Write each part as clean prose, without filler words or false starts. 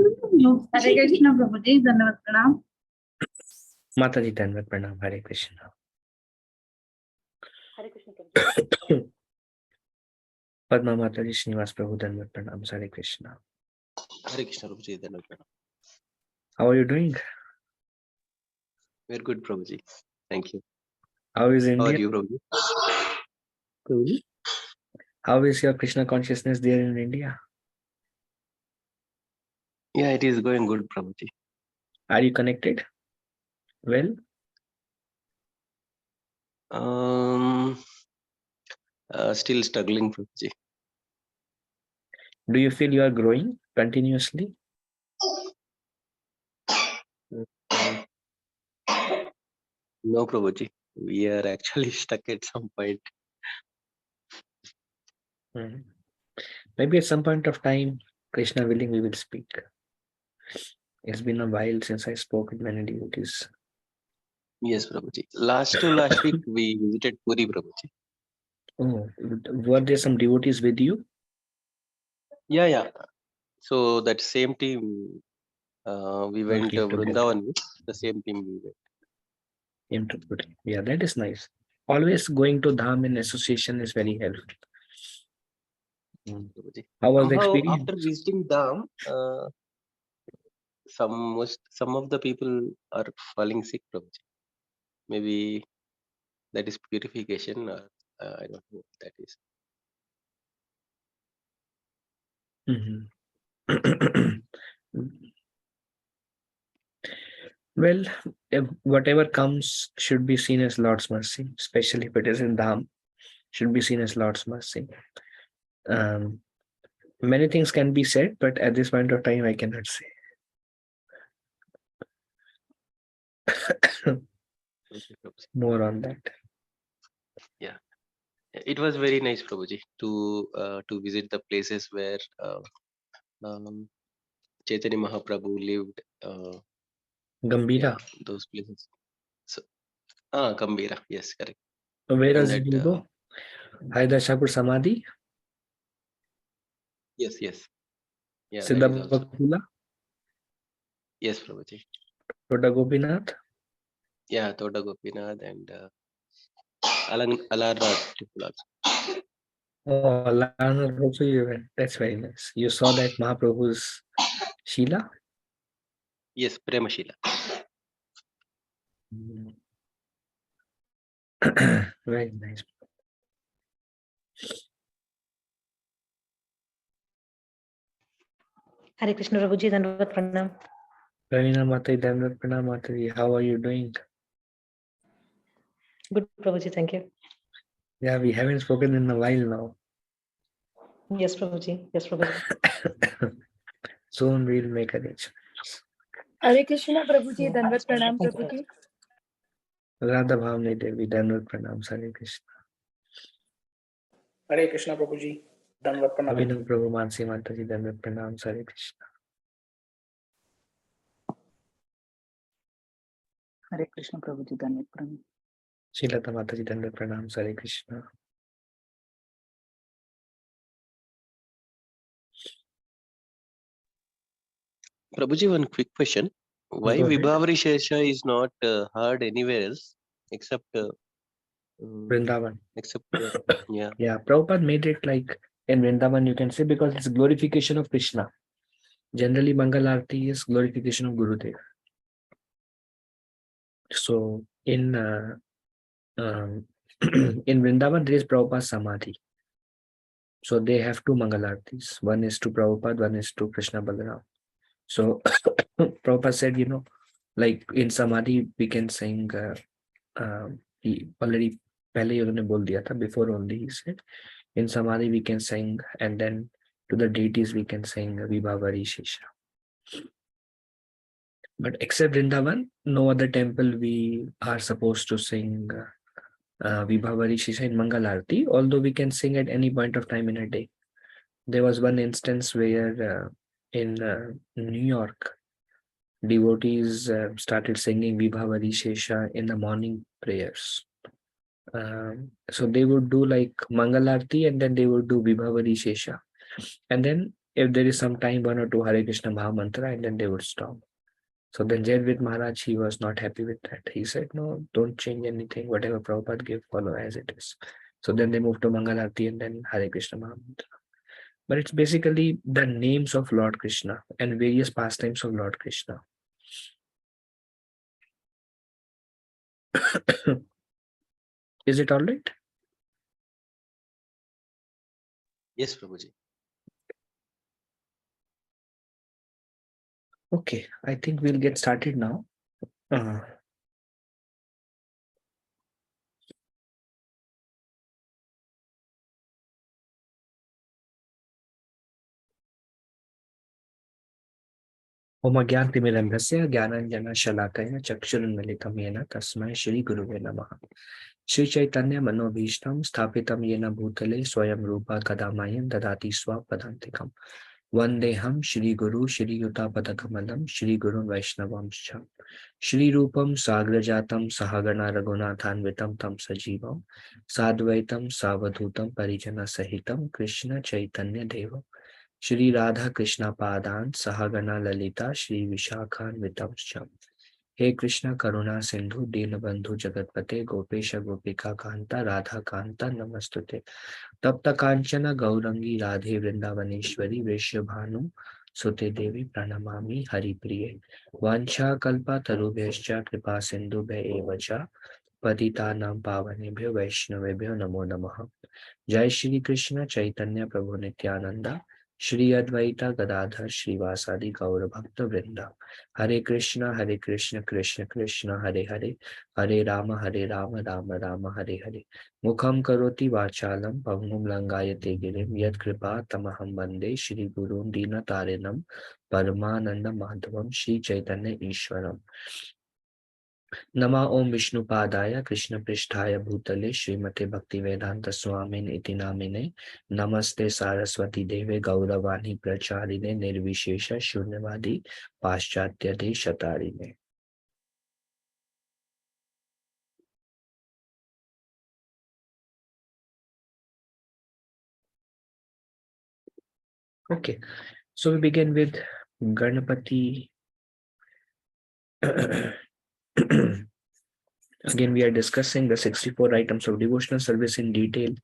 हरे कृष्ण प्रभु जी, धन्यवाद प्रणाम। माता जी धन्यवाद प्रणाम। हरे कृष्ण। हरे कृष्ण प्रभु जी। पद्मा माता जी, श्रीनिवास प्रभु धन्यवाद प्रणाम। हरे कृष्ण। Hare Krishna Prabhuji, धन्यवाद प्रणाम. How are you doing? Very good Prabhuji. Thank you. How is How are India? you Prabhuji? Prabhuji? How is your Krishna consciousness there in India? Yeah, it is going good Prabhuji. Are you connected? Well, Still struggling Prabhuji. do you feel you are growing continuously? Uh, No Prabhuji. We are actually stuck at some point. Mhm. Maybe at some point of time, Krishna willing, we will speak. It's been a while since I spoke with many devotees. Yes Prabhuji. Last to last week we visited Puri Prabhuji. Oh, were there some devotees with you? Yeah. So that same team, we went came together. Vrindavan with the same team we went. Came to Puri. Yeah, that is nice. Always going to Dham in association is very helpful. Prabhuji. How was the Somehow experience? after visiting Dham, some of the people are falling sick Prabhuji. Maybe that is purification or I don't know what that is. Mhm. Well, if whatever comes should be seen as Lord's mercy, especially if it is in Dham, should be seen as Lord's mercy. Many things can be said, but at this point of time, I cannot say. Okay, Prabhuji. More on that. It was very nice, Prabhuji, to visit the places where Chaitanya Mahaprabhu lived. Gambira. Those places. So, Gambira, yes, correct. So where And does it that, go? Haidar Shahpur Samadhi? yes. Yeah, that Siddha is also. Bhaktula? Yes, Prabhuji. Toda Gopinath? Yeah, Toda Gopinath and Alarnath temple also. Oh, Alarnath also you went. That's very nice. You saw that Mahaprabhu's Sheila? Yes, Premashila. Very nice. हरे कृष्ण प्रभु जी, धन्यवाद प्रणाम. Ravina Mataji, Dhanavad Pranam Mataji. How are you doing? Good Prabhu ji, thank you. Yeah, we haven't spoken in a while now. Yes Prabhu ji, yes Prabhu ji. Soon we'll make arrangements. हरे कृष्ण प्रभु जी, धन्यवाद प्रणाम प्रभु जी। Radha Bhavani Devi, Dhanavad Pranam, Hare Krishna. हरे कृष्ण प्रभु जी, धन्यवाद प्रणाम. Abhinav Prabhu Mansi Mataji, Dhanavad Pranam, Hare Krishna. हरे कृष्ण प्रभु जी, धन्यवाद प्रणाम. Shilata Mataji, Dhanavad Pranam, Hare Krishna. Prabhuji, one quick question. Why Go ahead. Vibhavari Shesha is not heard anywhere else except Vrindavan. yeah. Yeah, Prabhupada made it like in Vrindavan, you can say, because it's glorification of Krishna. Generally, Mangal Arati is glorification of Gurudev. So in in Vrindavan, there is Prabhupada Samadhi. So they have two Mangal Aratis. One is to Prabhupada, one is to Krishna Balaram. So Prabhupada said, like in Samadhi, we can sing, he already पहले ही उन्होंने बोल दिया था, before only he said, in Samadhi we can sing, and then to the deities we can sing Vibhavari Shesha. But except Vrindavan, no other temple we are supposed to sing Vibhavari Shesha in Mangal Arati, although we can sing at any point of time in a day. There was one instance where in New York, devotees started singing Vibhavari Shesha in the morning prayers. So they would do like Mangal Arati and then they would do Vibhavari Shesha. And then if there is some time, 1 or 2 Hare Krishna Maha Mantra, and then they would stop. So then Jayavid Maharaj, he was not happy with that. He said, no, don't change anything. Whatever Prabhupada gave, follow as it is. So then they moved to Mangalarti and then Hare Krishna Maha Mantra. But it's basically the names of Lord Krishna and various pastimes of Lord Krishna. Is it all right? Yes, Prabhuji. Okay, I think we'll get started now. ओम अज्ञानतिमिरन्धस्य ज्ञानाञ्जनशलाकया चक्षुरुन्मिलितं येन तस्मै श्रीगुरुवे नमः। श्री चैतन्य मनोभीष्टं स्थापितं येन भूतले स्वयं रूपा कदा मह्यं ददाति स्वपदान्तिकम्। वन्देऽहं श्रीगुरु श्रीयुतापदकमलं श्रीगुरुं वैष्णवांश्च। श्रीरूपं साग्रजातं सहगणा रघुनाथान्वितं तं सजीवं साद्वैतं सावधूतं परिजनसहितं कृष्ण चैतन्य देवं श्री राधा कृष्ण पादान सहगणा ललिता श्री विशाखान्वितंश्च। हे कृष्ण करुणा सिंधु दीनबंधु जगतपते गोपेश गोपिका कांता राधा कांता नमस्तुते। तप्त कांचन गौरंगी राधे वृंदावनेश्वरी वृषभानु सुते देवी प्रणमामि हरिप्रिये। वांछा कल्पा तरुभ्यश्च कृपा सिंधुभ्य एव च पतितानां पावनेभ्यो वैष्णवेभ्यो नमो नमः। जय श्री कृष्ण चैतन्य प्रभु नित्यानंदा श्री अद्वैता गदाधर श्रीवासादि गौर भक्त वृंदा। हरे कृष्ण कृष्ण कृष्ण हरे हरे हरे राम राम राम हरे हरे। मुखम करोति वाचालम पवनुम लंगायते गिरिम यत्कृपा तमहं वंदे श्री गुरुं दीनतारिणं परमानंद माधवम श्री चैतन्य ईश्वरम। नमा ओम विष्णुपादाय कृष्ण पृष्ठाय भूतले श्रीमते भक्तिवेदांत स्वामिने इति नामिने। नमस्ते सारस्वती देवे गौरवाणी प्रचारिणे निर्विशेष शून्यवादी पाश्चात्य देशतारिणे। Okay, so we begin with Ganapati. Again, we are discussing the 64 items of devotional service in detail.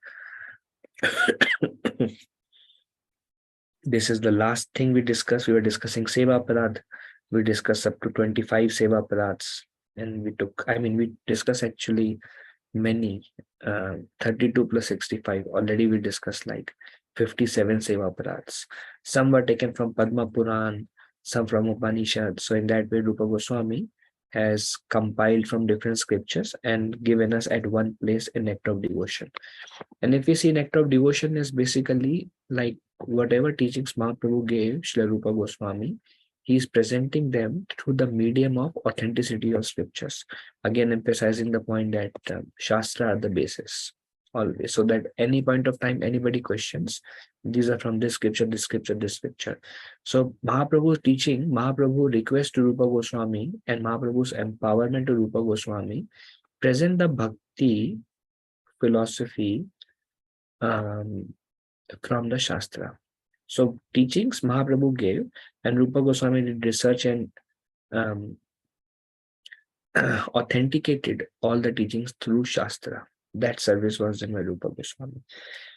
This is the last thing we discussed. We were discussing Seva Parad. We discussed up to 25 Seva Parads. And we discussed actually many, 32 plus 65. Already we discussed like 57 Seva Parads. Some were taken from Padma Puran, some from Upanishad. So in that way, Rupa Goswami has compiled from different scriptures and given us at one place an act of devotion. And if we see an act of devotion is basically like whatever teachings Mahaprabhu gave Srila Rupa Goswami, he is presenting them through the medium of authenticity of scriptures. Again, emphasizing the point that Shastra are the basis always, so that any point of time anybody questions, these are from this scripture, this scripture, this scripture. So Mahaprabhu's teaching, Mahaprabhu request to Rupa Goswami and Mahaprabhu's empowerment to Rupa Goswami present the bhakti philosophy from the Shastra. So teachings Mahaprabhu gave and Rupa Goswami did research and authenticated all the teachings through Shastra. That service was done by Rupa Goswami.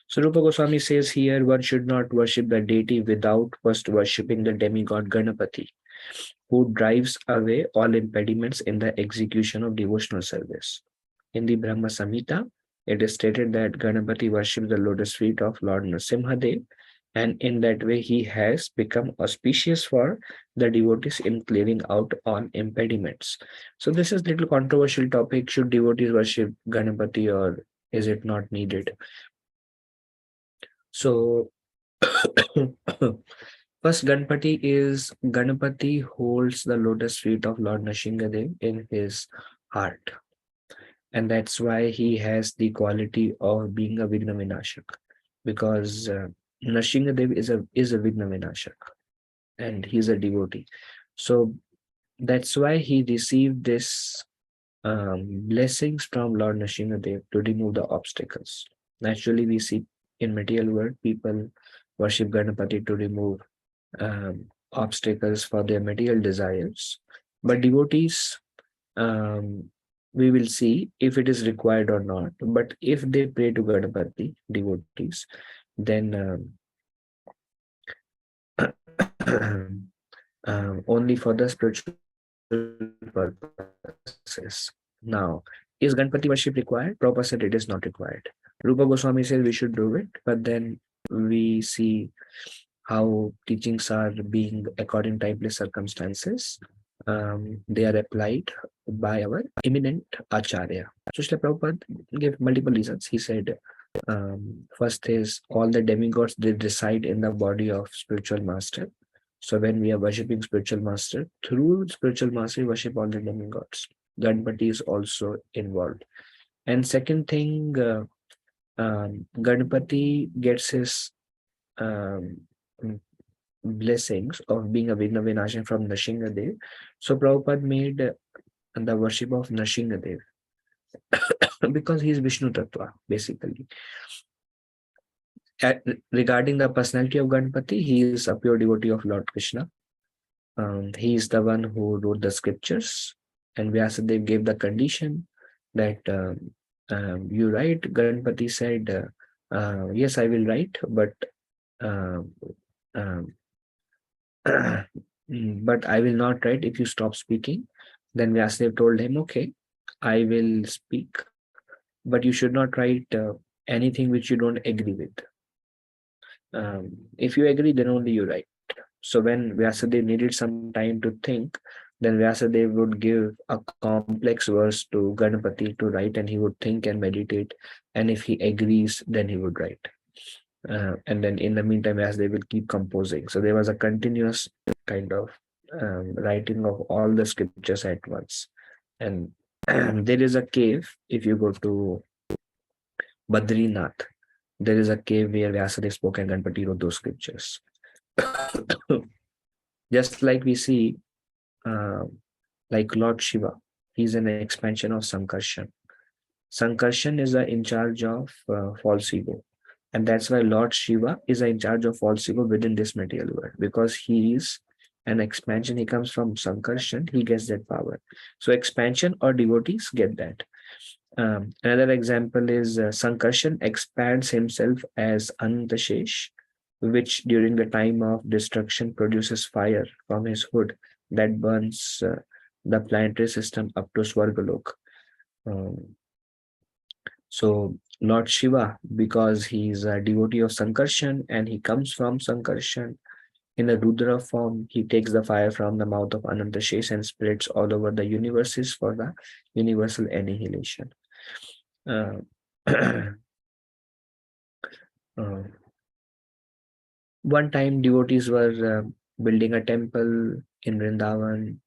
So Rupa Goswami says here, one should not worship the deity without first worshipping the demigod Ganapati, who drives away all impediments in the execution of devotional service. In the Brahma Samhita, it is stated that Ganapati worships the lotus feet of Lord Nrsimhadev, and in that way he has become auspicious for the devotees in clearing out all impediments. So this is little controversial topic. Should devotees worship Ganapati or is it not needed? So first, Ganapati holds the lotus feet of Lord Nrsimhadev in his heart. And that's why he has the quality of being a Vigna Vinashak, because Nrsimhadev is a Vigna Vinashak and he's a devotee. So that's why he received this blessings from Lord Nrsimhadev to remove the obstacles. Naturally, we see in material world people worship Ganapati to remove obstacles for their material desires. But devotees, we will see if it is required or not. But if they pray to Ganapati, devotees, then only for the spiritual purposes. Now, is Ganpati worship required? Prabhupada said it is not required. Rupa Goswami says we should do it, but then we see how teachings are being according to timely circumstances. They are applied by our eminent Acharya. So Srila Prabhupada gave multiple reasons. He said, first is all the demigods, they reside in the body of spiritual master. So when we are worshipping spiritual master, through spiritual master, we worship all the demigods. Ganpati is also involved. And second thing, Ganpati gets his blessings of being a Vigna Vinashan from Nrsingadev. So Prabhupada made the worship of Nrsingadev because he is Vishnu Tattva, basically. Regarding the personality of Ganpati, he is a pure devotee of Lord Krishna. He is the one who wrote the scriptures, and Vyasadeva gave the condition that you write. Ganpati said, yes, I will write, but but I will not write if you stop speaking. Then Vyasadeva told him, okay, I will speak, but you should not write anything which you don't agree with. If you agree, then only you write. So when Vyasadeva needed some time to think, then Vyasadeva would give a complex verse to Ganpati to write, and he would think and meditate. And if he agrees, then he would write. And then in the meantime, Vyasadeva will keep composing. So there was a continuous kind of writing of all the scriptures at once. And there is a cave, if you go to Badrinath, there is a cave where Vyasadeva spoke and Ganpati wrote those scriptures. Just like we see, like Lord Shiva, he's an expansion of Sankarshan. Sankarshan is in charge of false ego. And that's why Lord Shiva is in charge of false ego within this material world, because he is an expansion. He comes from Sankarshan, he gets that power. So expansion or devotees get that. Another example is Sankarshan expands himself as Anantashesh, which during the time of destruction produces fire from his hood that burns the planetary system up to Swargalok. So Lord Shiva, because he is a devotee of Sankarshan and he comes from Sankarshan, in a Rudra form, he takes the fire from the mouth of Anantashesh and spreads all over the universes for the universal annihilation. One time devotees were building a temple in Vrindavan.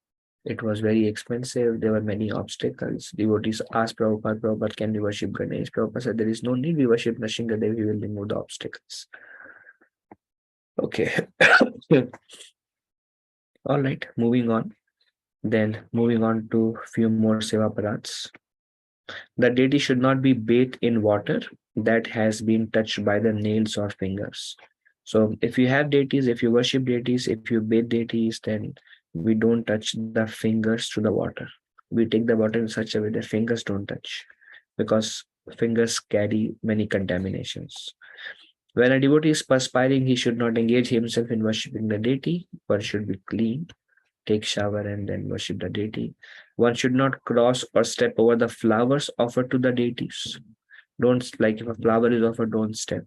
It was very expensive. There were many obstacles. Devotees asked Prabhupada, Prabhupada, can we worship Ganesh? Prabhupada said, there is no need. We worship Nrsingadev. He will remove the obstacles. Okay. All right, moving on. Then moving on to a few more seva parats. The deity should not be bathed in water that has been touched by the nails or fingers. So if you have deities, if you worship deities, if you bathe deities, then we don't touch the fingers to the water. We take the water in such a way that fingers don't touch, because fingers carry many contaminations. When a devotee is perspiring, he should not engage himself in worshipping the deity. One should be clean, take shower, and then worship the deity. One should not cross or step over the flowers offered to the deities. Don't, like if a flower is offered, don't step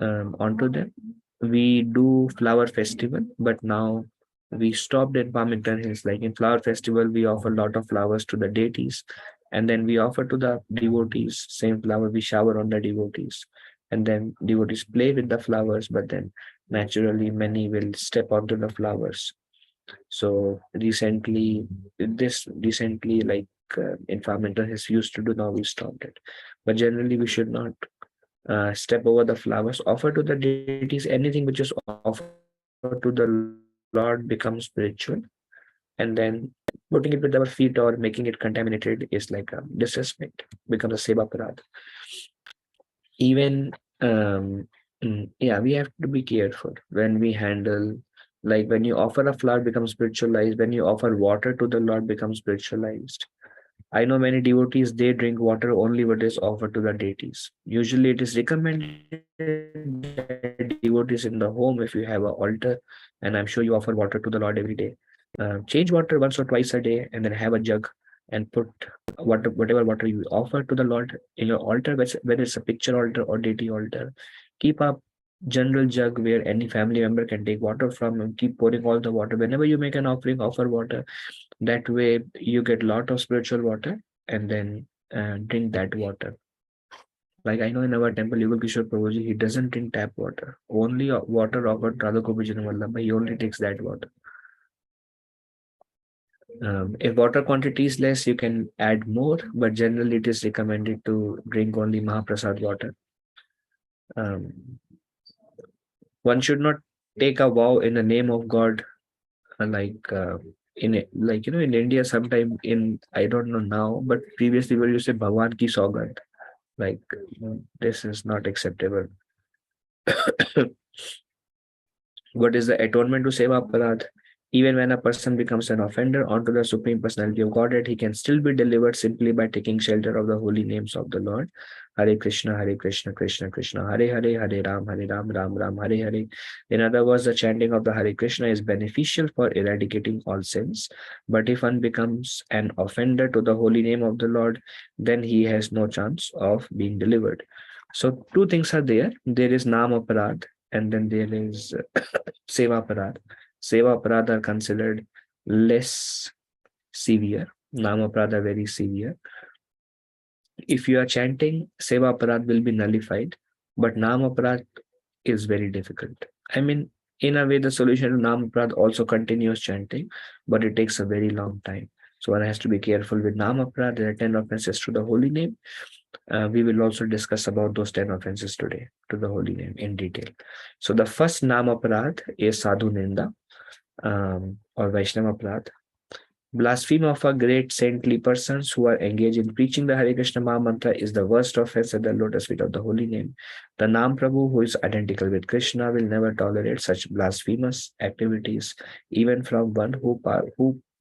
onto them. We do flower festival, but now we stopped in Parmington Hills. Like in flower festival, we offer a lot of flowers to the deities, and then we offer to the devotees same flower. We shower on the devotees, and then devotees play with the flowers, but then naturally many will step onto the flowers. So recently like environmental has used to do, now we stopped it. But generally we should not step over the flowers. Offer to the deities, anything which is offered to the Lord becomes spiritual, and then putting it with our feet or making it contaminated is like a disrespect, becomes a seva parad. Even we have to be careful when we handle Like when you offer a flower, becomes spiritualized. When you offer water to the Lord, becomes spiritualized. I know many devotees, they drink water only what is offered to the deities. Usually it is recommended that devotees in the home, if you have an altar, and I'm sure you offer water to the Lord every day, change water once or twice a day, and then have a jug and put whatever water you offer to the Lord in your altar, whether it's a picture altar or deity altar. Keep a general jug where any family member can take water from, and keep pouring all the water. Whenever you make an offering, offer water. That way you get lot of spiritual water, and then drink that water. Like I know in our temple, Yugal Kishore Prabhuji, he doesn't drink tap water. Only water offered Radha Gopi Vallabha, he only takes that water. If water quantity is less, you can add more, but generally it is recommended to drink only Mahaprasad water. One should not take a vow in the name of God, in India. Sometime I don't know now, but previously we used to say Bhagwan ki Saugand. Like this is not acceptable. What is the atonement to Seva Aparadh? Even when a person becomes an offender onto the Supreme Personality of Godhead, he can still be delivered simply by taking shelter of the holy names of the Lord. Hare Krishna, Krishna Krishna, Hare Hare, Hare Ram, Ram Ram, Hare Hare. In other words, the chanting of the Hare Krishna is beneficial for eradicating all sins. But if one becomes an offender to the holy name of the Lord, then he has no chance of being delivered. So two things are there. There is Nam Aparadh, and then there is Seva Aparadh. Seva Aparadh are considered less severe. Nama Aparadh are very severe. If you are chanting, Seva Aparadh will be nullified, but Nama Aparadh is very difficult. I mean, in a way, the solution to Nama Aparadh also continues chanting, but it takes a very long time. So one has to be careful with Nama Aparadh. There are 10 offenses to the holy name. We will also discuss about those 10 offenses today to the holy name in detail. So the first Nama Aparadh is Sadhu Ninda. Or Vaishnava Aparadh. Blasphemy of a great saintly persons who are engaged in preaching the Hare Krishna Maha Mantra is the worst offense at the lotus feet of the holy name. The Nam Prabhu, who is identical with Krishna, will never tolerate such blasphemous activities, even from one who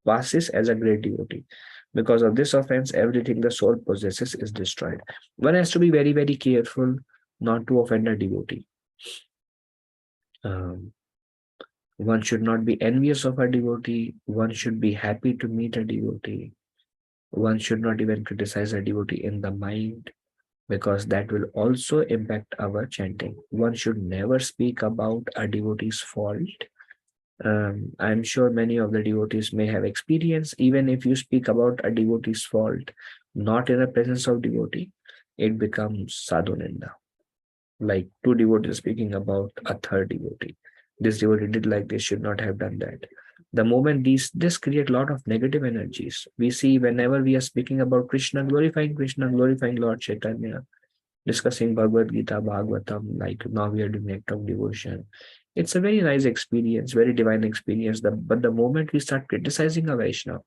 passes as a great devotee. Because of this offense, everything the soul possesses is destroyed. One has to be very, very careful not to offend a devotee. One should not be envious of a devotee. One should be happy to meet a devotee. One should not even criticize a devotee in the mind, because that will also impact our chanting. One should never speak about a devotee's fault. I'm sure many of the devotees may have experience. Even if you speak about a devotee's fault, not in the presence of devotee, it becomes sadhuninda. Like two devotees speaking about a third devotee. This devotee did like this, should not have done that. The moment this create a lot of negative energies. We see whenever we are speaking about Krishna, glorifying Lord Chaitanya, discussing Bhagavad Gita, Bhagavatam, like now we are doing act of devotion. It's a very nice experience, very divine experience. But the moment we start criticizing a Vaishnava,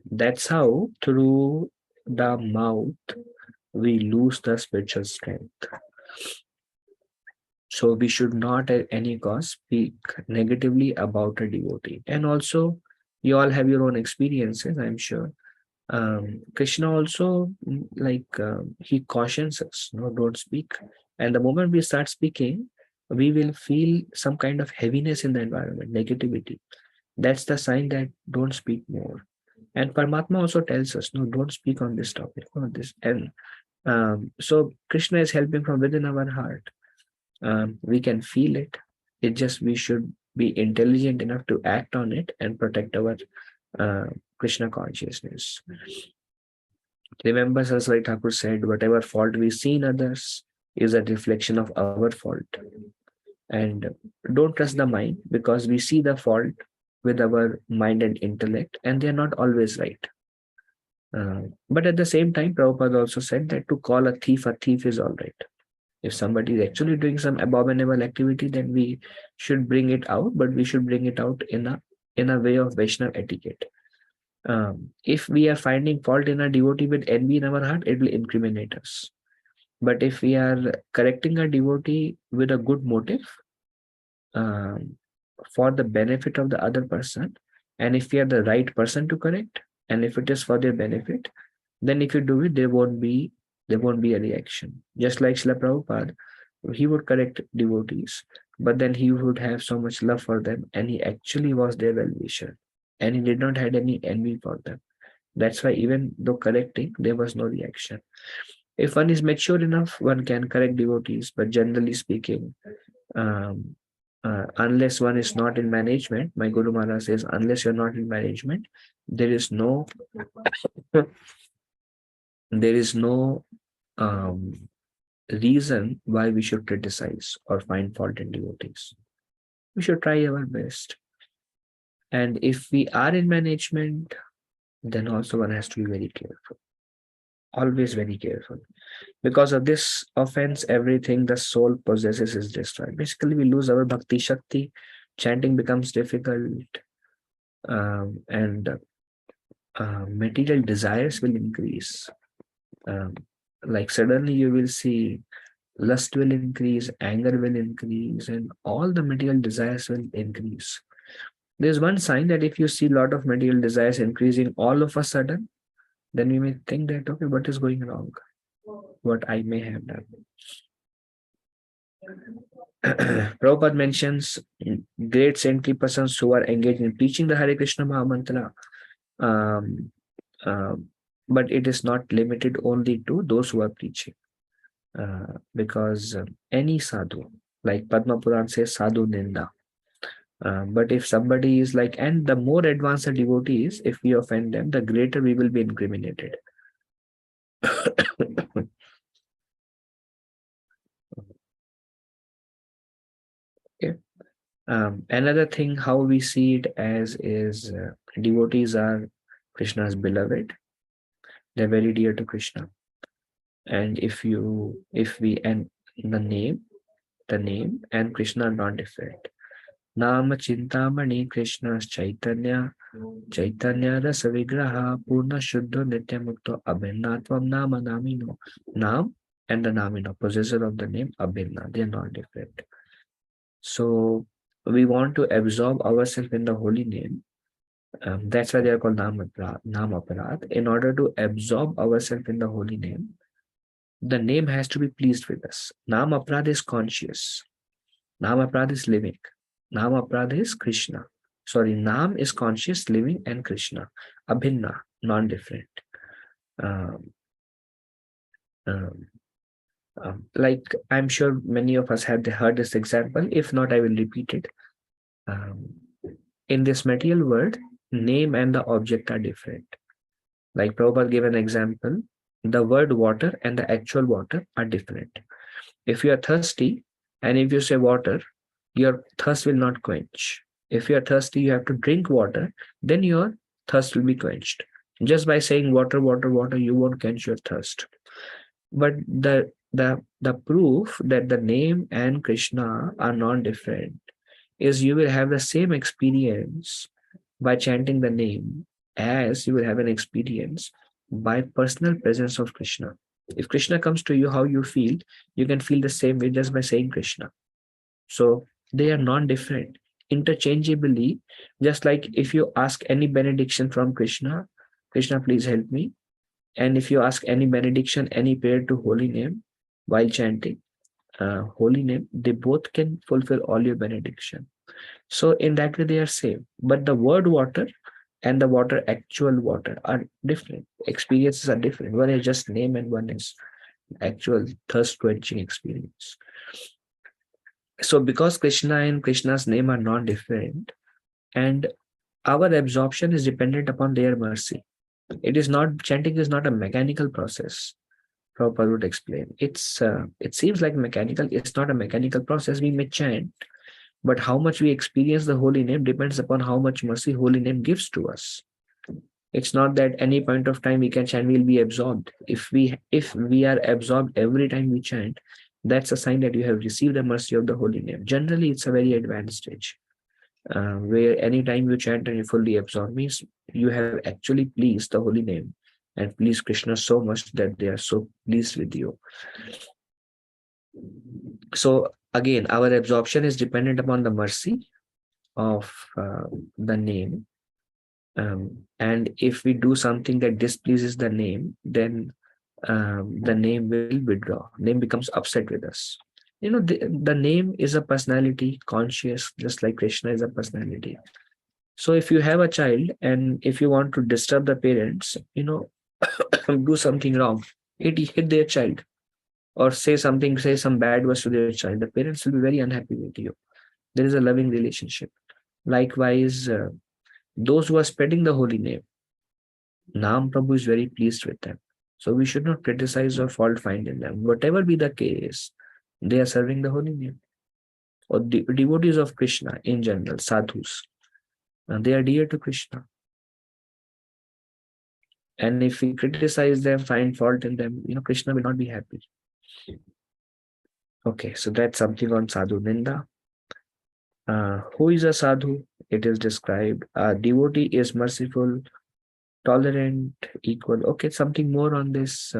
that's how through the mouth we lose the spiritual strength. So we should not at any cost speak negatively about a devotee. And also, you all have your own experiences, I'm sure. Krishna also, he cautions us, no, don't speak. And the moment we start speaking, we will feel some kind of heaviness in the environment, negativity. That's the sign that don't speak more. And Paramatma also tells us, no, don't speak on this topic, on this. And so Krishna is helping from within our heart. We can feel it. It just, we should be intelligent enough to act on it and protect our Krishna consciousness. Remember, Saraswati Thakur said, whatever fault we see in others is a reflection of our fault. And don't trust the mind, because we see the fault with our mind and intellect, and they're not always right. But at the same time, Prabhupada also said that to call a thief is all right. If somebody is actually doing some abominable activity, then we should bring it out, but we should bring it out in a way of Vaishnava etiquette. If we are finding fault in a devotee with envy in our heart, it will incriminate us. But if we are correcting a devotee with a good motive, for the benefit of the other person, and if we are the right person to correct, and if it is for their benefit, then if you do it, there won't be a reaction. Just like Srila Prabhupada, he would correct devotees, but then he would have so much love for them, and he actually was their well-wisher, and he did not had any envy for them. That's why even though correcting, there was no reaction. If one is mature enough, one can correct devotees, but generally speaking, unless one is not in management, my Guru Maharaj says, unless you're not in management, there is no reason why we should criticize or find fault in devotees. We should try our best. And if we are in management, then also one has to be very careful. Always very careful. Because of this offense, everything the soul possesses is destroyed. Basically, we lose our bhakti shakti, chanting becomes difficult, and material desires will increase. Like suddenly you will see lust will increase, anger will increase, and all the material desires will increase. There's one sign that if you see a lot of material desires increasing all of a sudden, then we may think that, okay, what is going wrong? What I may have done. Prabhupada mentions great saintly persons who are engaged in preaching the Hare Krishna Mahamantra, but it is not limited only to those who are preaching. Because any sadhu, like Padma Puran says, sadhu ninda. But if somebody is like, and the more advanced the devotee is, if we offend them, the greater we will be incriminated. Okay. Another thing how we see it as is devotees are Krishna's beloved. They're very dear to Krishna. And if we and the name and Krishna are not different. Nama Chintamani Krishna's Chaitanya Rasa Vigraha Purna Shuddha Nityamukta Abhinnatvam Nama Namino. Nam and the Namino, possessor of the name Abhinna, they are not different. So we want to absorb ourselves in the holy name. That's why they are called Nam Aparad. In order to absorb ourselves in the holy name, the name has to be pleased with us. Nam Aparad is conscious. Nam Aparad is living. Nam Aparad is Krishna. Sorry, Nam is conscious, living, and Krishna. Abhinna, non-different. Like I'm sure many of us have heard this example. If not, I will repeat it. In this material world, name and the object are different. Like Prabhupada gave an example, the word water and the actual water are different. If you are thirsty and if you say water, your thirst will not quench. If you are thirsty, you have to drink water, then your thirst will be quenched. Just by saying water, water, water, you won't quench your thirst. But the proof that the name and Krishna are non-different is you will have the same experience by chanting the name as you will have an experience by personal presence of Krishna. If Krishna comes to you, how you feel, you can feel the same way just by saying Krishna. So they are non-different. Interchangeably, just like if you ask any benediction from Krishna, Krishna, please help me. And if you ask any benediction, any prayer to holy name while chanting holy name, they both can fulfill all your benediction. So in that way, they are same. But the word water and the water, actual water, are different. Experiences are different. One is just name and one is actual thirst quenching experience. So because Krishna and Krishna's name are non-different, and our absorption is dependent upon their mercy. It is not, chanting is not a mechanical process. Prabhupada would explain. It seems like mechanical. It's not a mechanical process. We may chant, but how much we experience the holy name depends upon how much mercy holy name gives to us. It's not that any point of time we can chant, we'll be absorbed. If we are absorbed every time we chant, that's a sign that you have received the mercy of the holy name. Generally, it's a very advanced stage. Where anytime you chant and you fully absorb, means you have actually pleased the holy name and pleased Krishna so much that they are so pleased with you. So again, our absorption is dependent upon the mercy of the name. And if we do something that displeases the name, then the name will withdraw. Name becomes upset with us. The name is a personality, conscious, just like Krishna is a personality. So if you have a child and if you want to disturb the parents, do something wrong, hit their child, or say some bad words to their child, the parents will be very unhappy with you. There is a loving relationship. Likewise, those who are spreading the holy name, Naam Prabhu is very pleased with them. So we should not criticize or fault find in them. Whatever be the case, they are serving the holy name. Or devotees of Krishna in general, sadhus, they are dear to Krishna. And if we criticize them, find fault in them, Krishna will not be happy. Okay, so that's something on sadhu ninda. Who is a sadhu? It is described. A devotee is merciful, tolerant, equal. Okay, something more on this.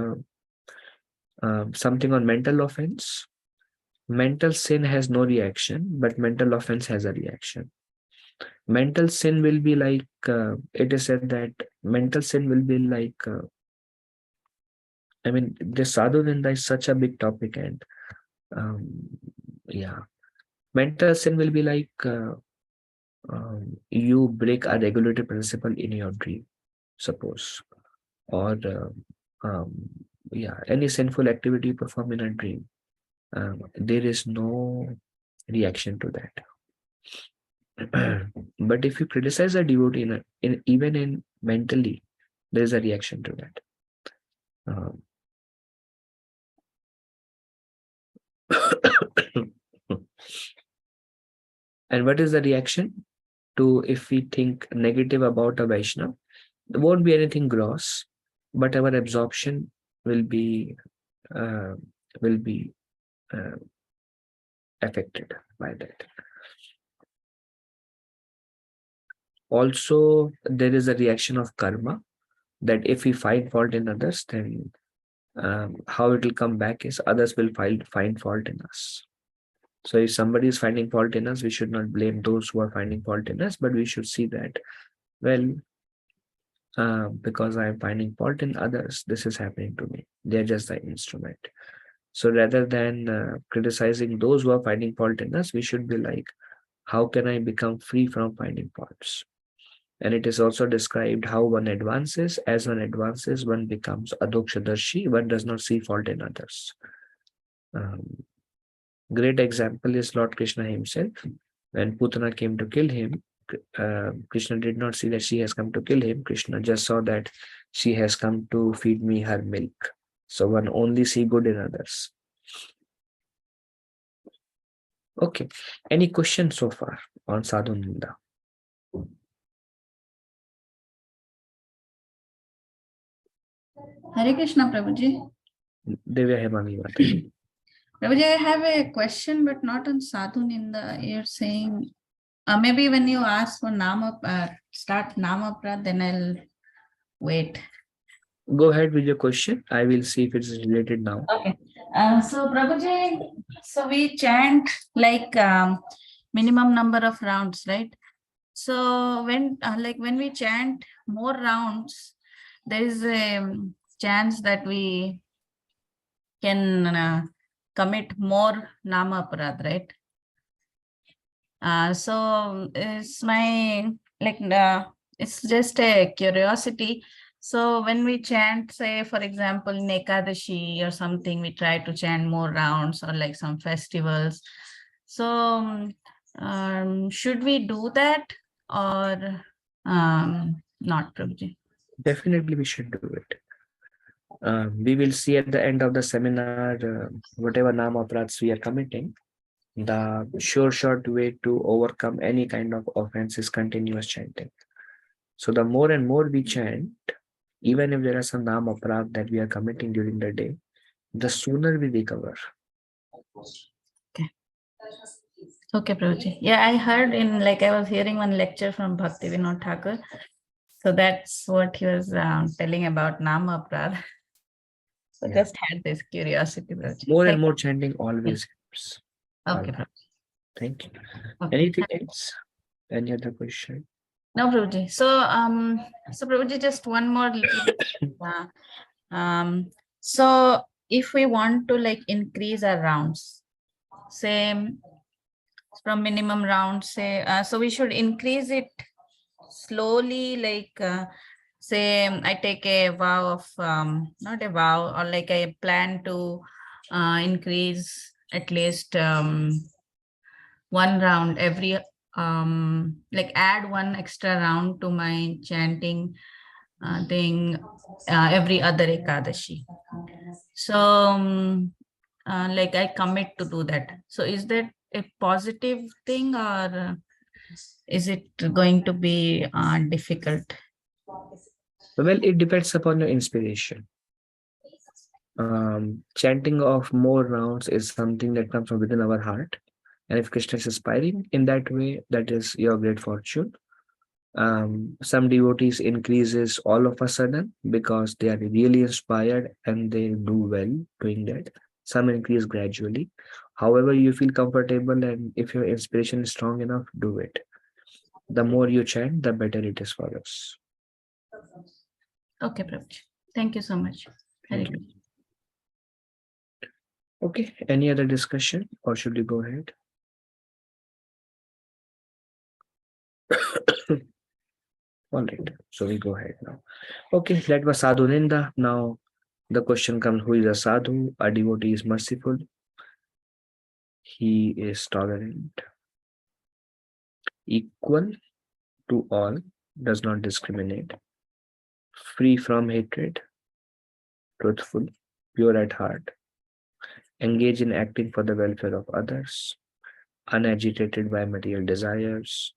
Something on mental offense. Mental sin has no reaction, but mental offense has a reaction. Mental sin will be like, it is said that mental sin will be like, the sadhu ninda is such a big topic, and mental sin will be like you break a regulatory principle in your dream, suppose, or any sinful activity you perform in a dream. There is no reaction to that. But if you criticize a devotee even in mentally, there is a reaction to that. And what is the reaction to if we think negative about a Vaishnava? There won't be anything gross, but our absorption will be affected by that. Also, there is a reaction of karma, that if we find fault in others, then how it will come back is others will find fault in us. So if somebody is finding fault in us, we should not blame those who are finding fault in us, but we should see that, well, because I am finding fault in others, this is happening to me. They're just the instrument. So rather than criticizing those who are finding fault in us, we should be like, how can I become free from finding faults? And it is also described how one advances. As one advances, one becomes adokshadarshi. One does not see fault in others. Great example is Lord Krishna himself. When Putana came to kill him, Krishna did not see that she has come to kill him. Krishna just saw that she has come to feed me her milk. So one only see good in others. Okay. Any questions so far on Sadhu Ninda? Hare Krishna, Prabhuji. Devya Hemami Mataji. Prabhuji, I have a question, but not on Sadhu Ninda. You're saying, maybe when you ask for start Namaprad, then I'll wait. Go ahead with your question. I will see if it's related now. Okay. So Prabhuji, so we chant like minimum number of rounds, right? So when we chant more rounds, there is a chance that we can commit more nama aparad, right? So it's my it's just a curiosity. So when we chant, say for example, in Ekadashi or something, we try to chant more rounds, or like some festivals. So should we do that or not, Prabhuji? Definitely we should do it. We will see at the end of the seminar, whatever nama aparadhs we are committing, the short way to overcome any kind of offense is continuous chanting. So the more and more we chant, even if there are some nama aparadh that we are committing during the day, the sooner we recover. Okay, Prabhuji. Yeah, I heard I was hearing one lecture from Bhakti Vinod Thakur. So that's what he was telling about Nama Aparadh. So just had this curiosity, Prabhuji. More and more chanting always helps. Okay, Prabhuji. Thank you. Okay. Anything else? Any other question? No, Prabhuji. So Prabhuji, just one more little bit. So if we want to like increase our rounds, say from minimum rounds, say, so we should increase it slowly, like, say, I take a vow of, not a vow, or like I plan to increase at least one round every, like add one extra round to my chanting thing every other Ekadashi. So, like I commit to do that. So is that a positive thing, or is it going to be difficult? Well, it depends upon your inspiration. Chanting of more rounds is something that comes from within our heart. And if Krishna is inspiring in that way, that is your great fortune. Some devotees increases all of a sudden because they are really inspired and they do well doing that. Some increase gradually. However, you feel comfortable, and if your inspiration is strong enough, do it. The more you chant, the better it is for us. Okay, Prabhuji. Thank you so much. Hare Thank you. Okay, any other discussion, or should we go ahead? All right, so we go ahead now. Okay, that was Sadhu Ninda. Now the question comes, who is a sadhu? A devotee is merciful. He is tolerant, equal to all, does not discriminate, free from hatred, truthful, pure at heart, engage in acting for the welfare of others, unagitated by material desires,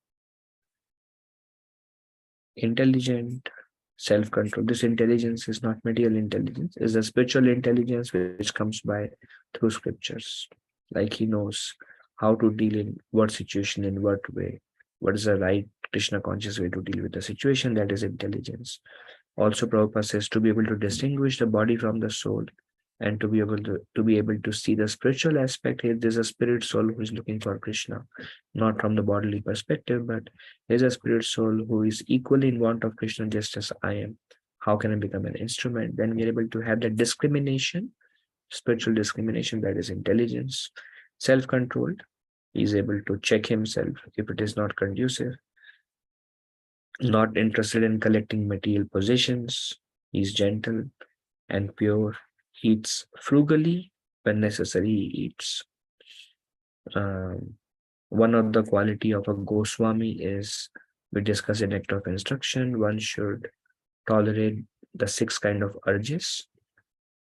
intelligent, self-control. This intelligence is not material intelligence, is a spiritual intelligence which comes by through scriptures. Like he knows how to deal in what situation, in what way, what is the right Krishna conscious way to deal with the situation. That is intelligence. Also, Prabhupada says to be able to distinguish the body from the soul, and to be able to see the spiritual aspect. Here, there's a spirit soul who is looking for Krishna, not from the bodily perspective, but there's a spirit soul who is equally in want of Krishna, just as I am. How can I become an instrument? Then we are able to have that discrimination, spiritual discrimination, that is intelligence. Self-controlled, he is able to check himself if it is not conducive. Not interested in collecting material possessions. He's gentle and pure. He eats frugally. When necessary, he eats. One of the quality of a Goswami is, we discuss in Act of Instruction, one should tolerate the 6 kind of urges,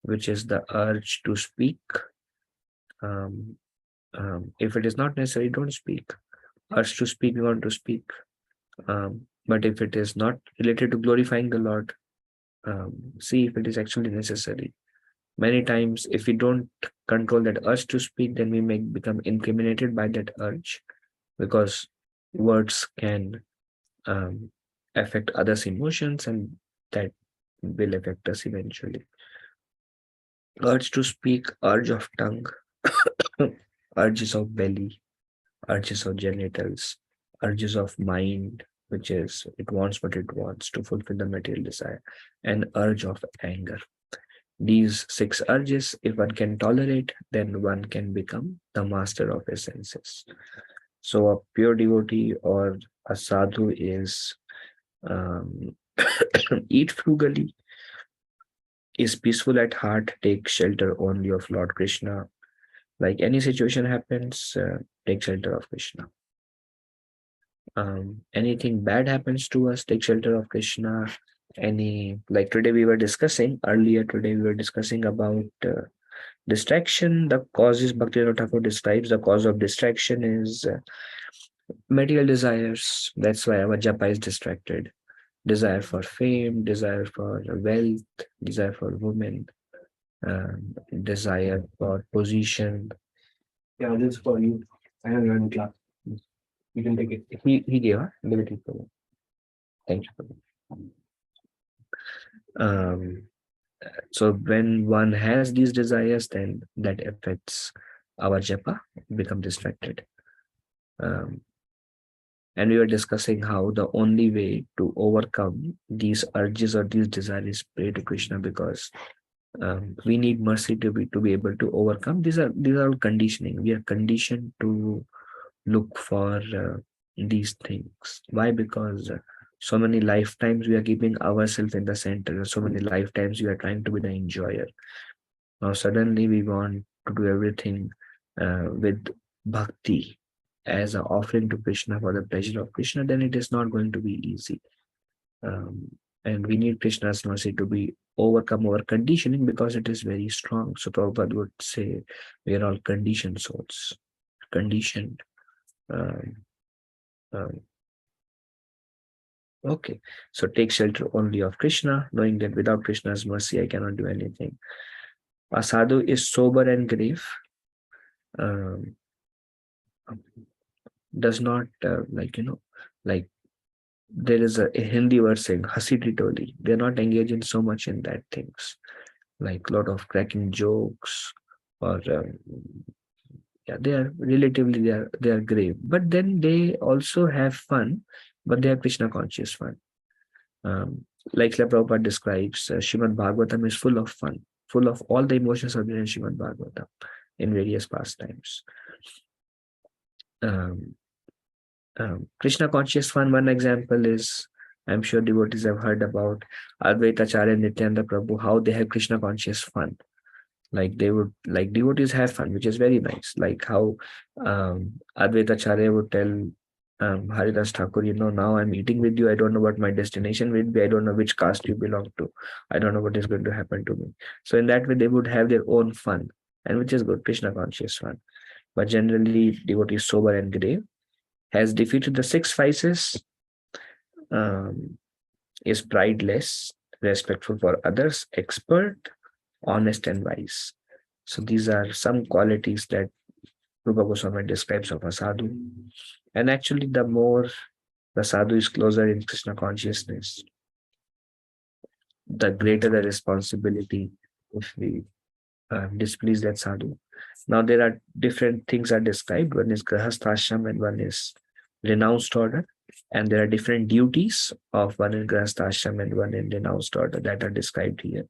which is the urge to speak. If it is not necessary, don't speak. Urge to speak, we want to speak. But if it is not related to glorifying the Lord, see if it is actually necessary. Many times, if we don't control that urge to speak, then we may become incriminated by that urge, because words can affect others' emotions, and that will affect us eventually. Urge to speak, urge of tongue, urges of belly, urges of genitals, urges of mind, which is it wants what it wants to fulfill the material desire, and urge of anger. These 6 urges, if one can tolerate, then one can become the master of his senses. So a pure devotee or a sadhu is eat frugally, is peaceful at heart, take shelter only of Lord Krishna. Like any situation happens, take shelter of Krishna. Anything bad happens to us, take shelter of Krishna. Like today we were discussing about distraction. The causes, Bhaktivinoda Thakur describes the cause of distraction is material desires. That's why our japa is distracted. Desire for fame, desire for wealth, desire for women, desire for position. Yeah, this is for you. I have learned in class. You can take it. He gave a ability for me. Thank you. So when one has these desires, then that affects our japa, become distracted. And we were discussing how the only way to overcome these urges or these desires is pray to Krishna, because we need mercy to be able to overcome. These are all conditioning. We are conditioned to look for these things. Why? Because so many lifetimes we are keeping ourselves in the center. So many lifetimes we are trying to be the enjoyer. Now suddenly we want to do everything with bhakti as an offering to Krishna for the pleasure of Krishna. Then it is not going to be easy. And we need Krishna's mercy to be overcome our conditioning, because it is very strong. So Prabhupada would say we are all conditioned souls, conditioned. Okay, so take shelter only of Krishna, knowing that without Krishna's mercy I cannot do anything. A sadhu is sober and grave, does not like there is a Hindi word saying hasi titoli. They're not engaged in so much in that things, like a lot of cracking jokes, or yeah, they are relatively they are grave, but then they also have fun, but they are Krishna conscious fun. Like Prabhupada describes, Srimad Bhagavatam is full of fun, full of all the emotions are there in Srimad Bhagavatam in various pastimes. Krishna conscious fun, one example is, I'm sure devotees have heard about Advaita Acharya Nityananda Prabhu, how they have Krishna conscious fun. Like they would, like devotees have fun, which is very nice. Like how Advaita Acharya would tell Haridas Thakur, now I'm eating with you. I don't know what my destination will be. I don't know which caste you belong to. I don't know what is going to happen to me. So in that way, they would have their own fun, and which is good, Krishna conscious fun. But generally, devotees sober and grave, has defeated the 6 vices, is prideless, respectful for others, expert, honest, and wise. So these are some qualities that Rupa Goswami describes of a sadhu. And actually, the more the sadhu is closer in Krishna consciousness, the greater the responsibility if we displease that sadhu. Now there are different things are described. One is grahasthashram and one is renounced order. And there are different duties of one in grahasthashram and one in renounced order that are described here.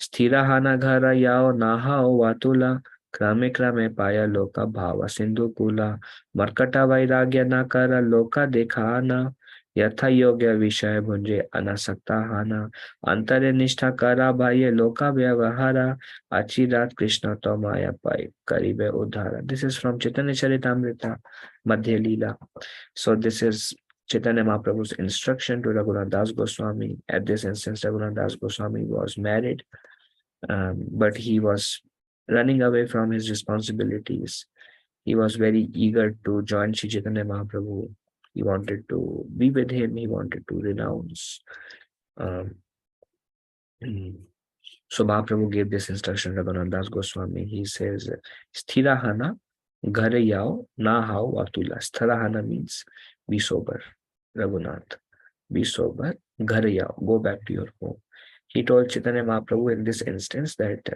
Sthirahana ghara yao nahao vatula krame krame paya loka bhava sindhu kula markata vairagya nakara loka dekhana yatha yogya vishaya bhunje anasakta hana antare nishtha kara bhaye loka vyavahara achirat krishna to maya pai karibe udhara. This is from Chaitanya Charitamrita Madhya Leela. So this is Chaitanya Mahaprabhu's instruction to Raghunath Das Goswami. At this instance, Raghunath Das Goswami was married, but he was running away from his responsibilities. He was very eager to join Sri Chaitanya Mahaprabhu. He wanted to be with him. He wanted to renounce. So Mahaprabhu gave this instruction to Raghunath Das Goswami. He says, Sthirahana ghare yao na hao vatula. Sthirahana means be sober. Raghunath, be sober. Ghare yao, go back to your home. He told Chaitanya Mahaprabhu in this instance that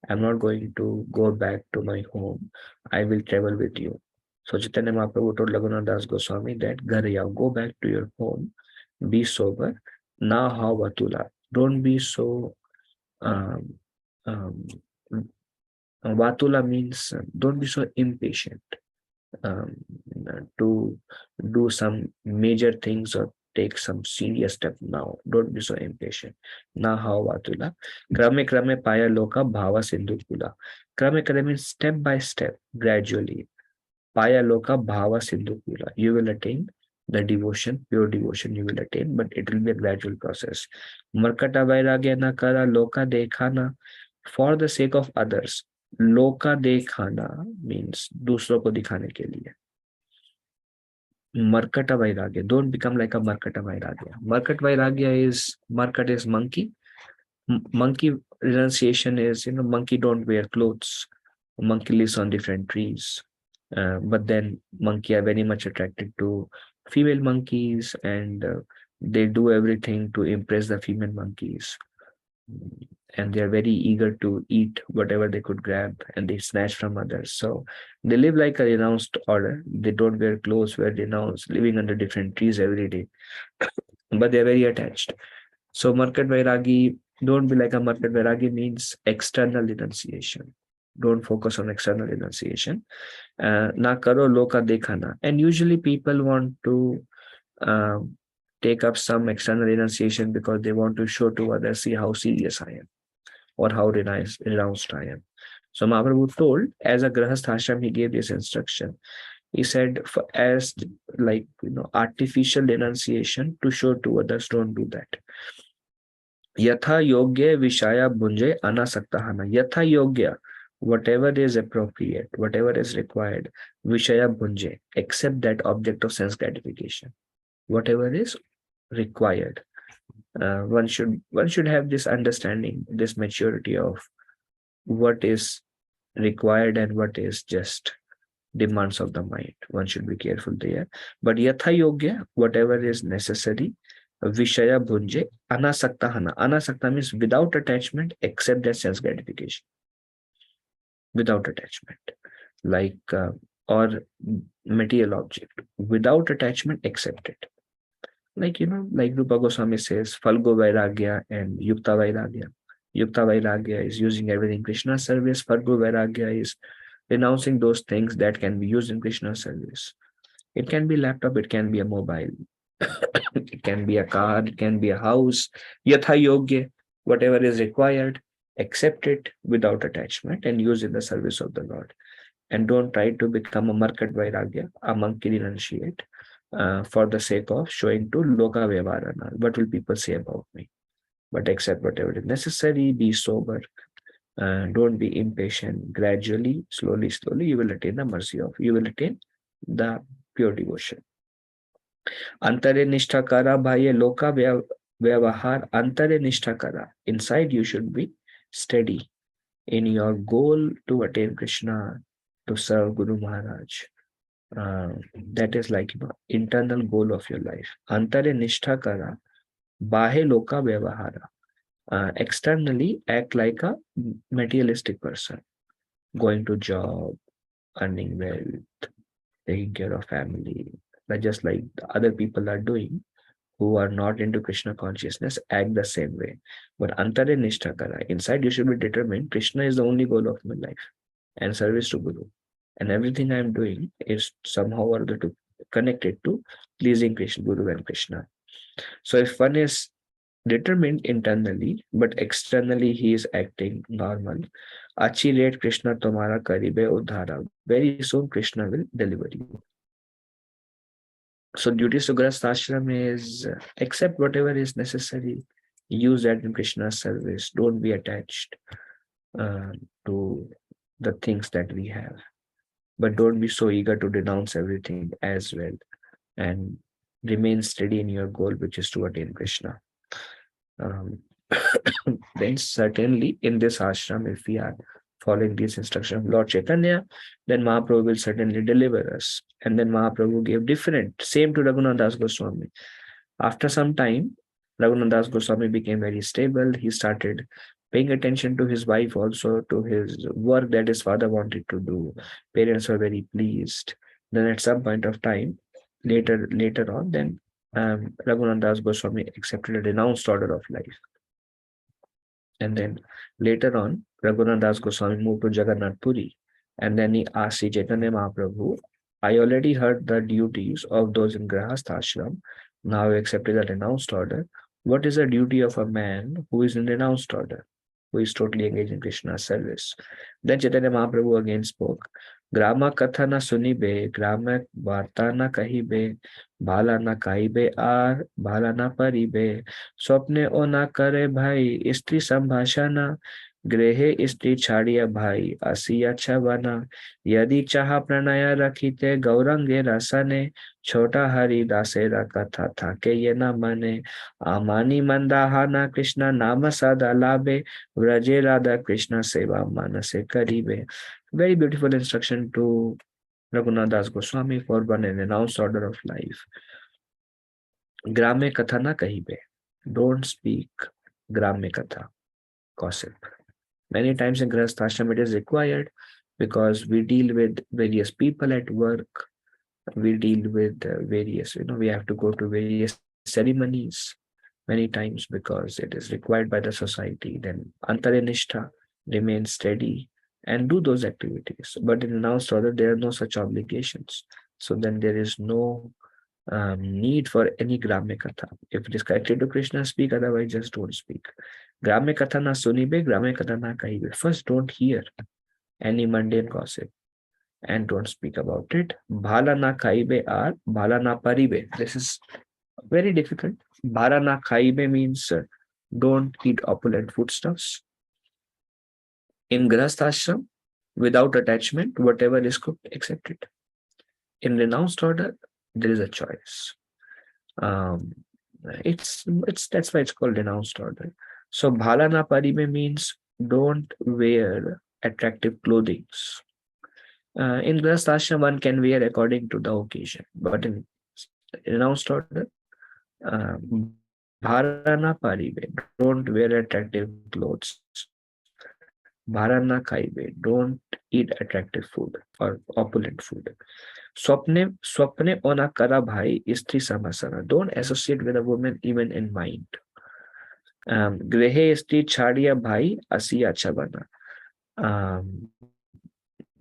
I'm not going to go back to my home. I will travel with you. So Chaitanya Mahaprabhu told Raghunath Das Goswami that ghare yao, go back to your home, be sober. Na hao vatula. Don't be so Vatula means don't be so impatient to do some major things or take some serious step now. Don't be so impatient. Na hao vatula. Krame krame paya loka bhava sindhu kula. Krame krame means step by step, gradually. Paya loka bhava sindhu kula. You will attain the devotion, pure devotion you will attain, but it will be a gradual process. Markata vairagya na kara loka dekhana. For the sake of others. Loka dekhana means दूसरों को दिखाने के लिए. Markata vairagya. Don't become like a Markata vairagya. Markat vairagya is, Markat is monkey. Monkey renunciation is, monkey don't wear clothes. Monkey lives on different trees. But then monkey are very much attracted to female monkeys, and they do everything to impress the female monkeys. and they are very eager to eat whatever they could grab, and they snatch from others. So they live like a renounced order. They don't wear clothes, wear renounced, living under different trees every day, but they're very attached. So Market Vairagi, don't be like a Market Vairagi means external renunciation. Don't focus on external renunciation. Na karo loka dekhana. And usually people want to take up some external renunciation because they want to show to others, see how serious I am or how renounced I am. So Mahaprabhu told, as a Grahasth ashram, he gave this instruction. He said, as like, artificial renunciation to show to others, don't do that. Yatha yogya vishaya bhunje anasaktahana. Yatha yogya, whatever is appropriate, whatever is required, vishaya bhunje, except that object of sense gratification. Whatever is required. One should have this understanding, this maturity of what is required and what is just demands of the mind. One should be careful there. But yatha yogya, whatever is necessary, vishaya bhunje anasaktahana. Anasakta means without attachment, except that sense gratification. Without attachment, like or material object, without attachment, accept it. Like like Rupa Goswami says, Falgo Vairagya and Yukta Vairagya. Yukta Vairagya is using everything in Krishna's service. Falgo Vairagya is renouncing those things that can be used in Krishna's service. It can be laptop, it can be a mobile, it can be a car, it can be a house. Yatha yogya, whatever is required, accept it without attachment and use in the service of the Lord. And don't try to become a Market Vairagya, a monkey renunciate, for the sake of showing to Loka Vyavarana. What will people say about me? But accept whatever is necessary, be sober, don't be impatient. Gradually, slowly, you will attain the mercy of, you will attain the pure devotion. Antare nishtha kara bhaiye loka vyavahar antare nishtha kara. Inside you should be steady in your goal to attain Krishna, to serve Guru Maharaj. That is like internal goal of your life. Antare nishtha kara bahe loka vyavahara. Externally act like a materialistic person, going to job, earning wealth, taking care of family, just like the other people are doing who are not into Krishna consciousness, act the same way. But antare nishtha kara, inside you should be determined Krishna is the only goal of my life and service to Guru, and everything I am doing is somehow or other to connected to pleasing Krishna, Guru and Krishna. So if one is determined internally but externally he is acting normal, achi rate Krishna tomara karibe udhara, very soon Krishna will deliver you. So duties to Grahastha ashram is accept whatever is necessary, use that in Krishna's service, don't be attached to the things that we have, but don't be so eager to denounce everything as well, and remain steady in your goal, which is to attain Krishna. Then certainly in this ashram, if we are following these instructions of Lord Chaitanya, then Mahaprabhu will certainly deliver us. And then Mahaprabhu gave different, same to Raghunath Das Goswami. After some time, Raghunath Das Goswami became very stable. He started paying attention to his wife, also to his work that his father wanted to do. Parents were very pleased. Then at some point of time, later on, then Raghunath Das Goswami accepted a renounced order of life. And then later on, Raghunath Das Goswami moved to Jagannath Puri. And then he asked Sri Chaitanya Mahaprabhu, I already heard the duties of those in Grahastha ashram. Now I accepted a renounced order. What is the duty of a man who is in renounced order, who is totally engaged in Krishna's service? Then Chaitanya Mahaprabhu again spoke. Grama katha na sunibe, grama varta na kahibe, bhala na kaibe ar, bhala na paribe, swapne o na kare bhai, istri sambhashana, grehe istri chhadiya bhai, asiya chavana, yadi chaha pranaya rakhite gaurange rasane, chota hari dasera katha thake ye na mane, amani mandahana Krishna nama sada labe, vraje radha Krishna seva manase karibe. Very beautiful instruction to Raghunath Das Goswami for one and renounced order of life. Grame katha na kahibe. Don't speak grame katha. gossip. Many times in Grihasthashram it is required because we deal with various people at work. We deal with various, we have to go to various ceremonies many times because it is required by the society. Then Antarinishta, remain steady and do those activities. But in renounced order, there are no such obligations. So then there is no need for any Gramya Katha. If it is connected to Krishna, speak, otherwise just don't speak. Gramya Katha na sunibe, Gramya Katha na kahibe. First, don't hear any mundane gossip and don't speak about it. Bhala na khaibe or bhala na paribe. This is very difficult. Bhala na khaibe means don't eat opulent foodstuffs. In Grihasthashram, without attachment, whatever is cooked, accept it. In renounced order, there is a choice. It's that's why it's called renounced order. So bhala na paribe means don't wear attractive clothing. In Grihasthashram, one can wear according to the occasion, but in renounced order, bharana paribe, don't wear attractive clothes. Bharana kaibe, don't eat attractive food or opulent food. Swapne ona kara bhai istri samasana, don't associate with a woman even in mind. Grehe istri chhadiya bhai asiya chabana.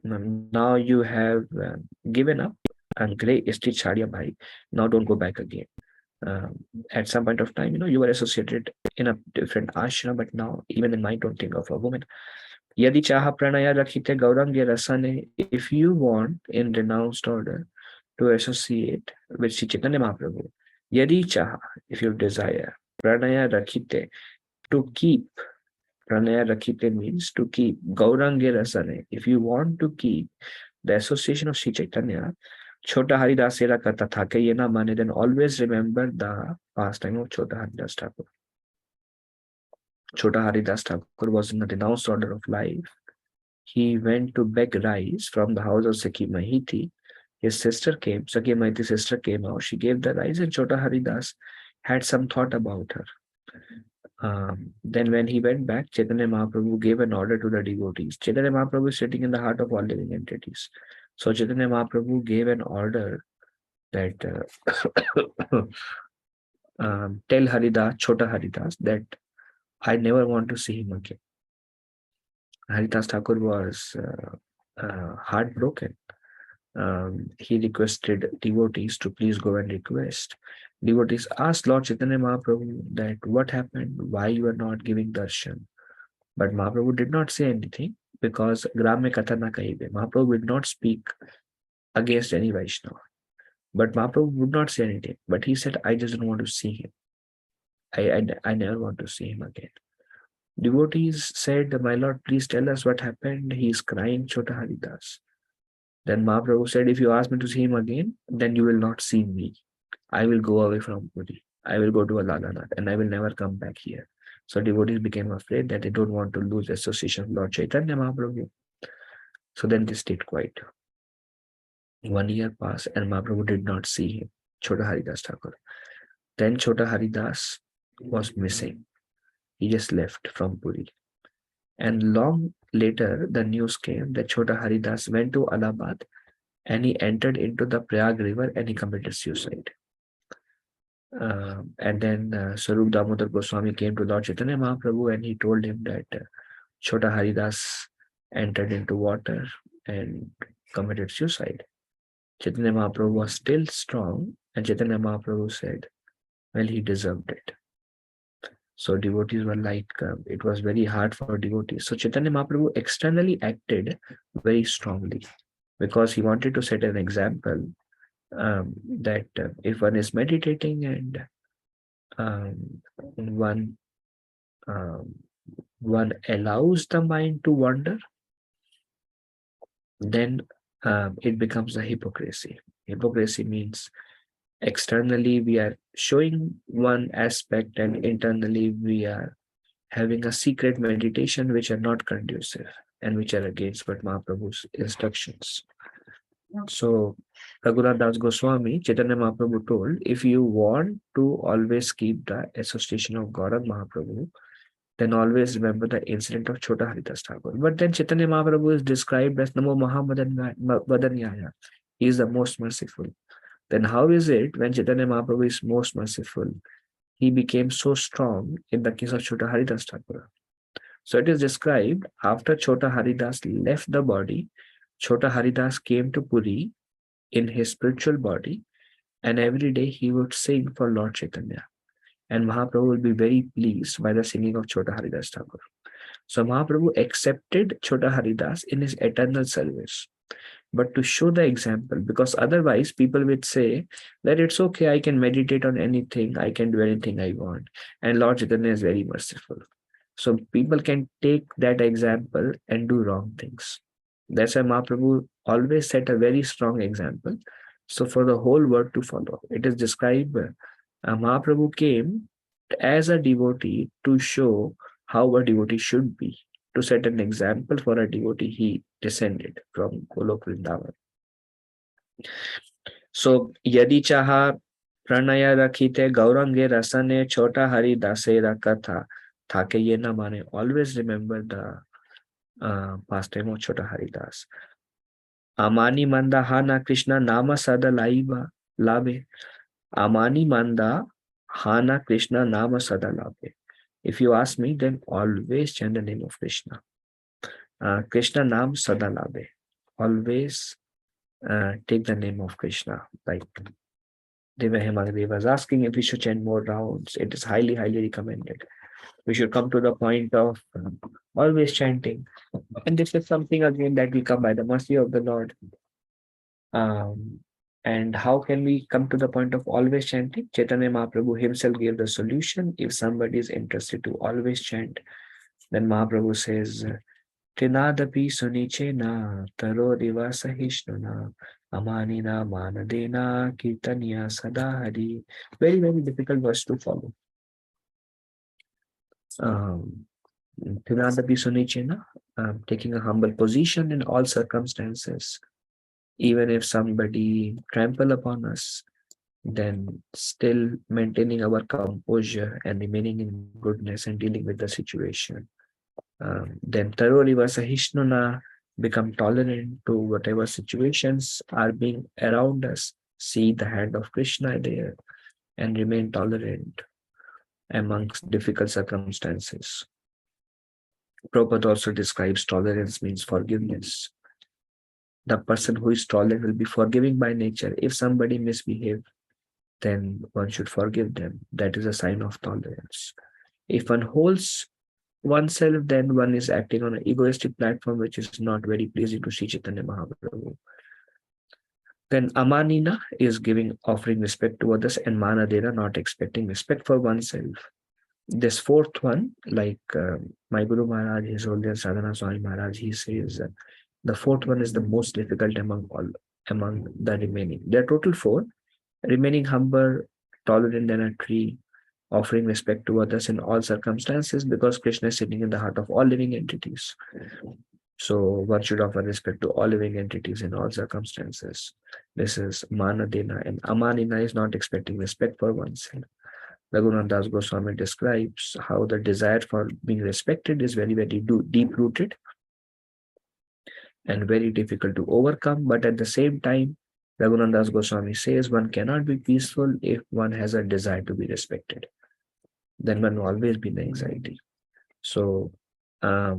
Now you have given up and Grehe istri chhadiya bhai, now don't go back again. At some point of time, you were associated in a different ashram, but now even in mind, don't think of a woman. Yadi chaha pranaya rakhite gaurangi rasane, if you want in renounced order to associate with Sri Chaitanya Mahaprabhu, yadi chaha, if you desire, pranaya rakhite, to keep, pranaya rakhite means to keep, gaurangi rasane, if you want to keep the association of Sri Chaitanya, Chota Haridas Sera Katha Thake Yena Mane, then always remember the pastime of Chota Haridas Thakur. Chota Haridas Thakur was in the renounced order of life. He went to beg rice from the house of Sakhi Mahiti. His sister came, Sakhi Mahiti's sister came out. She gave the rice and Chota Haridas had some thought about her. Then when he went back, Chaitanya Mahaprabhu gave an order to the devotees. Chaitanya Mahaprabhu is sitting in the heart of all living entities. So Chaitanya Mahaprabhu gave an order that tell Haridas, Chota Haridas, that I never want to see him again. Haridas Thakur was heartbroken. He requested devotees to please go and request. Devotees asked Lord Chaitanya Mahaprabhu that what happened, why you are not giving darshan. But Mahaprabhu did not say anything because Gramya Katha na kahibe. Mahaprabhu would not speak against any Vaishnava. But Mahaprabhu would not say anything. But he said, I just don't want to see him. I never want to see him again. Devotees said, my Lord, please tell us what happened. He is crying, Chota Haridas. Then Mahaprabhu said, if you ask me to see him again, then you will not see me. I will go away from Puri. I will go to Aladanath and I will never come back here. So devotees became afraid that they don't want to lose association with Lord Chaitanya Mahaprabhu. So then they stayed quiet. 1 year passed and Mahaprabhu did not see him, Chota Haridas Thakur. Then Chota Haridas was missing. He just left from Puri. And long later, the news came that Chota Haridas went to Allahabad and he entered into the Prayag river and he committed suicide. And then Swarup Damodar Goswami came to Lord Chaitanya Mahaprabhu and he told him that Chota Haridas entered into water and committed suicide. Chaitanya Mahaprabhu was still strong and Chaitanya Mahaprabhu said, well, he deserved it. So devotees were like, it was very hard for devotees. So Chaitanya Mahaprabhu externally acted very strongly because he wanted to set an example that if one is meditating and one allows the mind to wander, then it becomes a hypocrisy. Hypocrisy means externally we are showing one aspect and internally we are having a secret meditation which are not conducive and which are against what Mahaprabhu's instructions. So Raghunath Das Goswami, Chaitanya Mahaprabhu told, if you want to always keep the association of Gauranga Mahaprabhu, then always remember the incident of Chota Haridas Thakur. But then Chaitanya Mahaprabhu is described as Namo Mahavadanyaya. He is the most merciful. Then how is it when Chaitanya Mahaprabhu is most merciful, he became so strong in the case of Chota Haridas Thakur? So it is described after Chota Haridas left the body, Chota Haridas came to Puri in his spiritual body, and every day he would sing for Lord Chaitanya. And Mahaprabhu will be very pleased by the singing of Chota Haridas Thakur. So Mahaprabhu accepted Chota Haridas in his eternal service. But to show the example, because otherwise people would say that it's okay, I can meditate on anything, I can do anything I want. And Lord Chaitanya is very merciful. So people can take that example and do wrong things. That's why Mahaprabhu always set a very strong example. So for the whole world to follow, it is described, Mahaprabhu came as a devotee to show how a devotee should be. To set an example for a devotee, he descended from Golok Vrindavan. So, Yadi Chaha Pranaya Rakhite Gaurange Rasane Chota Hari Dasera Katha Thake Yena Mane. Always remember the pastime of Chota Haridas. Amani Manda Hana Krishna Nama Sada Laiba Labe. Amani Manda Hana Krishna Nama Sada Labe. If you ask me, then always chant the name of Krishna. Krishna Nam Sada Labe. Always take the name of Krishna. Like Deva Himadeva was asking if we should chant more rounds. It is highly, highly recommended. We should come to the point of always chanting. And this is something again that will come by the mercy of the Lord. And how can we come to the point of always chanting? Chaitanya Mahaprabhu himself gave the solution. If somebody is interested to always chant, then Mahaprabhu says, Trinadapi sunichena taro diva sahishnuna amanina manadena kirtaniya sadahari. Very, very difficult verse to follow. Trinadapi sunichena, taking a humble position in all circumstances. Even if somebody trample upon us, then still maintaining our composure and remaining in goodness and dealing with the situation. Then Taroriva Sahishnuna, become tolerant to whatever situations are being around us. See the hand of Krishna there and remain tolerant amongst difficult circumstances. Prabhupada also describes tolerance means forgiveness. The person who is tolerant will be forgiving by nature. If somebody misbehaves, then one should forgive them. That is a sign of tolerance. If one holds oneself, then one is acting on an egoistic platform, which is not very pleasing to Sri Chaitanya Mahaprabhu. Then Amanina is offering respect to others, and Manadena, not expecting respect for oneself. This fourth one, like my Guru Maharaj, His Holiness Sadhana Swami Maharaj, he says, the fourth one is the most difficult among the remaining. There are total 4. Remaining humble, tolerant than a tree, offering respect to others in all circumstances, because Krishna is sitting in the heart of all living entities. So one should offer respect to all living entities in all circumstances. This is Manadena, and Amanina is not expecting respect for oneself. Raghunath Das Goswami describes how the desire for being respected is very, very deep-rooted and very difficult to overcome. But at the same time, Raghunath Das Goswami says one cannot be peaceful if one has a desire to be respected. Then one will always be in anxiety. So, if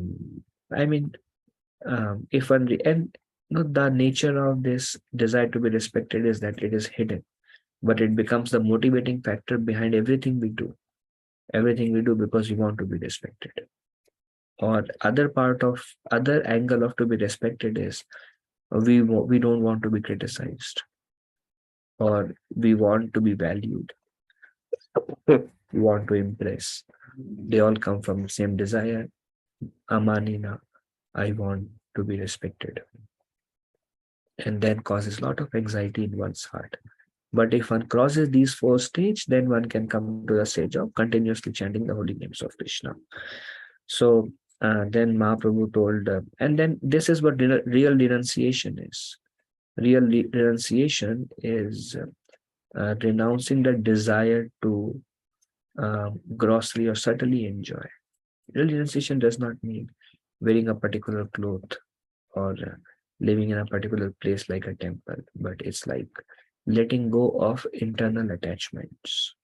one, the nature of this desire to be respected is that it is hidden, but it becomes the motivating factor behind everything we do. Everything we do because we want to be respected. Or other angle of to be respected is we don't want to be criticized, or we want to be valued. We want to impress. They all come from the same desire. Amanina, I want to be respected. And then causes a lot of anxiety in one's heart. But if one crosses these 4 stages, then one can come to the stage of continuously chanting the holy names of Krishna. So then Mahaprabhu told, and then this is what real renunciation is. Real renunciation is renouncing the desire to grossly or subtly enjoy. Real renunciation does not mean wearing a particular cloth or living in a particular place like a temple, but it's like letting go of internal attachments.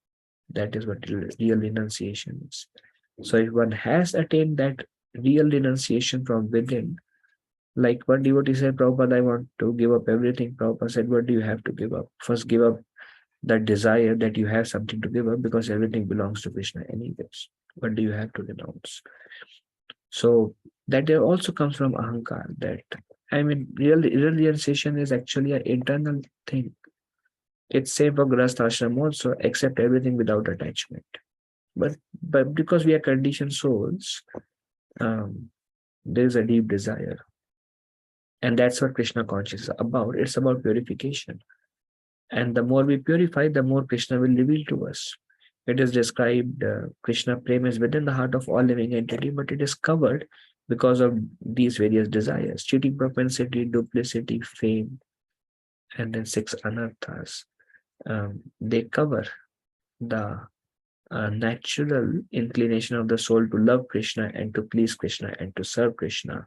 That is what real renunciation is. So if one has attained that real renunciation from within, like one devotee said, Prabhupada, I want to give up everything. Prabhupada said, what do you have to give up? First, give up that desire that you have something to give up, because everything belongs to Krishna anyways. What do you have to renounce? So that there also comes from ahankar, that real renunciation is actually an internal thing. It's same for Grahastha ashram also, accept everything without attachment. But because we are conditioned souls, there is a deep desire. And that's what Krishna consciousness is about. It's about purification. And the more we purify, the more Krishna will reveal to us. It is described, Krishna prema is within the heart of all living entity, but it is covered because of these various desires: cheating propensity, duplicity, fame, and then 6 anarthas. They cover the natural inclination of the soul to love Krishna and to please Krishna and to serve Krishna.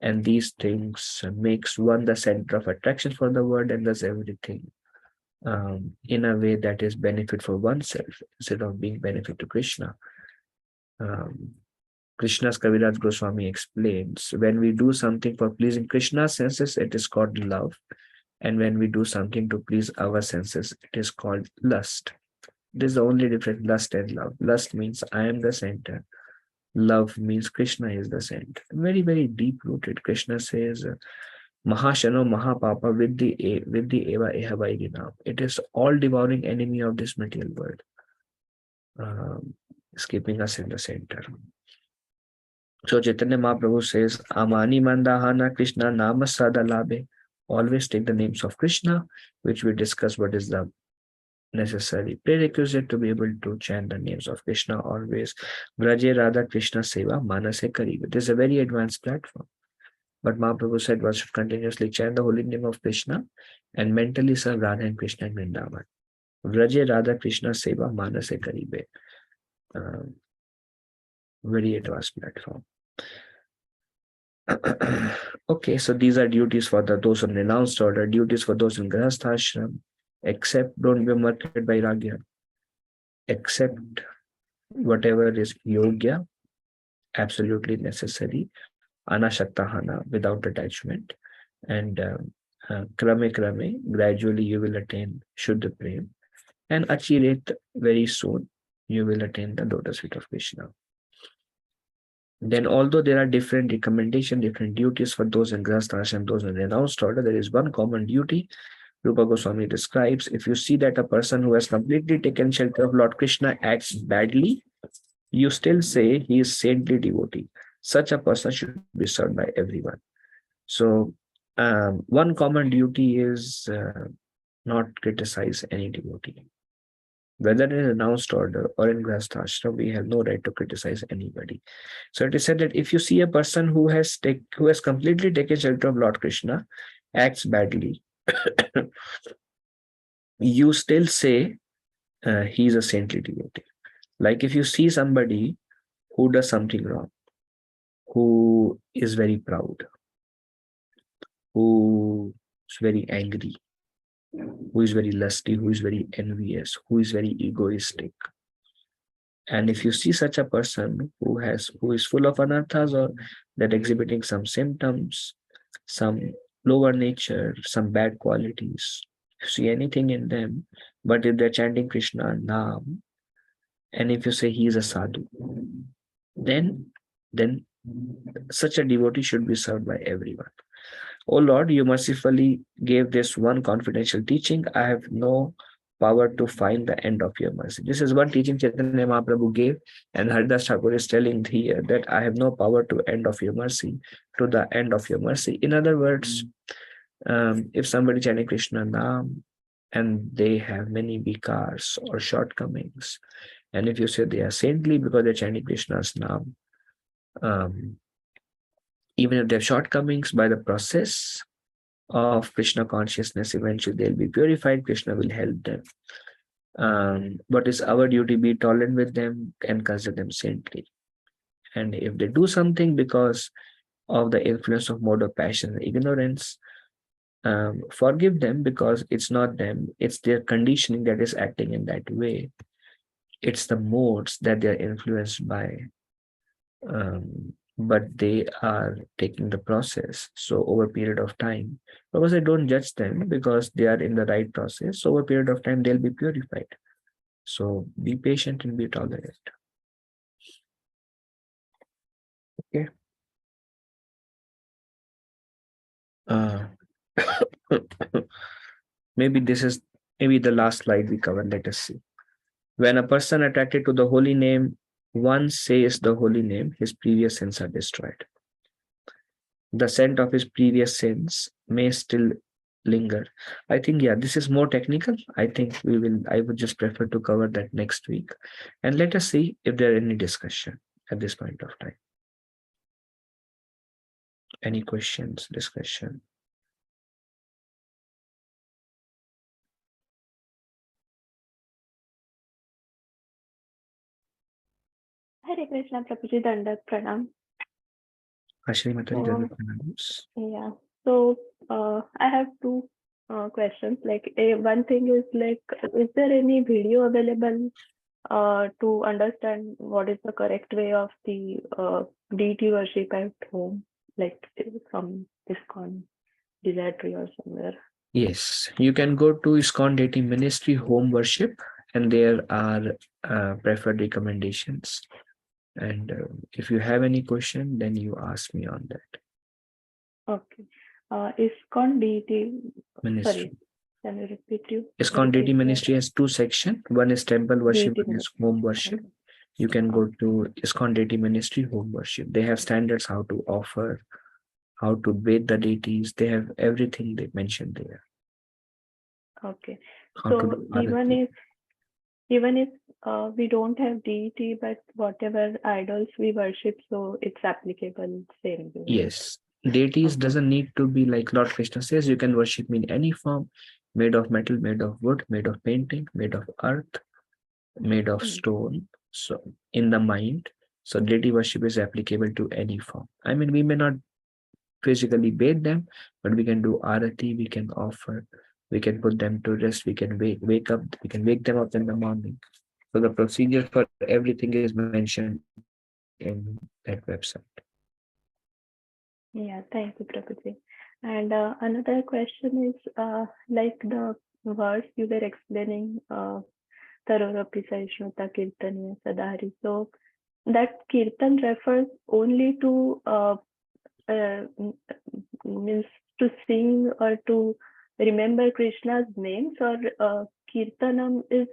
And these things makes one the center of attraction for the world, and does everything in a way that is benefit for oneself instead of being benefit to Krishna. Krishna's Kaviraj Goswami explains, when we do something for pleasing Krishna's senses, it is called love. And when we do something to please our senses, it is called lust. This is the only difference, lust and love. Lust means I am the center. Love means Krishna is the center. Very, very deep rooted. Krishna says, Mahashano Mahapapa Vidhi Eva Ehavairinam. It is all devouring enemy of this material world, is keeping us in the center. So Chaitanya Mahaprabhu says, Amani Mandahana Krishna Nama Sadalabe. Always take the names of Krishna, which we discuss what is the necessary prerequisite to be able to chant the names of Krishna always. Vraje Radha Krishna Seva Manase Karibe. This is a very advanced platform. But Mahaprabhu said one should continuously chant the holy name of Krishna and mentally serve Radha and Krishna in Vrindavan. Vraje Radha Krishna Seva Manase Karibe. Very advanced platform. Okay, so these are duties for those on renounced order, duties for those in Grahastha ashram. Accept, don't be marketed by Ragya. Accept whatever is Yogya, absolutely necessary, Anashaktahana, without attachment. And Krame, gradually you will attain Shuddha Prem. And Achiret, very soon, you will attain the lotus feet of Krishna. Then, although there are different recommendations, different duties for those in Grahastha ashram, those in renounced order, there is one common duty. Rupa Goswami describes, if you see that a person who has completely taken shelter of Lord Krishna acts badly, you still say he is saintly devotee. Such a person should be served by everyone. So, one common duty is not criticize any devotee. Whether in renounced order or in Grahastha ashram, we have no right to criticize anybody. So it is said that if you see a person who has completely taken shelter of Lord Krishna acts badly, you still say he is a saintly devotee. Like if you see somebody who does something wrong, who is very proud, who is very angry, who is very lusty, who is very envious, who is very egoistic. And if you see such a person who is full of anarthas or that exhibiting some symptoms, some lower nature, some bad qualities, if you see anything in them, but if they're chanting Krishna Nam, and if you say he is a sadhu, then such a devotee should be served by everyone. Oh Lord, you mercifully gave this one confidential teaching. I have no power to find the end of your mercy. This is one teaching Chaitanya Mahaprabhu gave, and Haridas Thakur is telling here that I have no power to end of your mercy, to the end of your mercy. In other words, if somebody chanting Krishna Nam and they have many vikars or shortcomings, and if you say they are saintly because they're chanting Krishna's Nam, even if they have shortcomings, by the process of Krishna consciousness, eventually they'll be purified. Krishna will help them. But it's our duty to be tolerant with them and consider them saintly. And if they do something because of the influence of mode of passion and ignorance, forgive them, because it's not them, it's their conditioning that is acting in that way. It's the modes that they're influenced by, but they are taking the process. So over a period of time, because I don't judge them, because they are in the right process, so over a period of time they'll be purified. So be patient and be tolerant. Okay. Maybe the last slide we covered. Let us see. When a person attracted to the holy name once says the holy name, his previous sins are destroyed. The scent of his previous sins may still linger. I think, yeah, this is more technical. I think I would just prefer to cover that next week. And let us see if there are any discussion at this point of time. Any questions, discussion? Hare Krishna, Prabhuji, Dandat Pranam. Ashri Matari, Um, Pranams. Yeah, so I have two questions. Like, one thing is like, is there any video available to understand what is the correct way of the deity worship at home, like from ISKCON, Desire Tree or somewhere? Yes, you can go to ISKCON Deity Ministry Home Worship, and there are preferred recommendations. And if you have any question, then you ask me on that. Okay. ISKCON deity. Ministry. Sorry, can you repeat you? ISKCON Deity repeat that? Ministry has two sections. One is temple worship, Deity one is home worship. Okay. You can go to ISKCON Deity Ministry Home Worship. They have standards how to offer, how to bathe the deities. They have everything they mentioned there. Okay. How to So do even arati. if we don't have deity, but whatever idols we worship, so it's applicable same way. Yes, deities Okay. doesn't need to be like Lord Krishna says. You can worship me in any form, made of metal, made of wood, made of painting, made of earth, made of stone. So in the mind, so deity worship is applicable to any form. I mean, we may not physically bathe them, but we can do arati, we can offer, we can put them to rest, we can wake up, we can wake them up in the morning. So the procedure for everything is mentioned in that website. Yeah, thank you, Prabhuji. And another question is like the verse you were explaining, Tarorapi Saishnuta Kirtaniya Sadhari. So that Kirtan refers only to means to sing or to remember Krishna's names, or Kirtanam is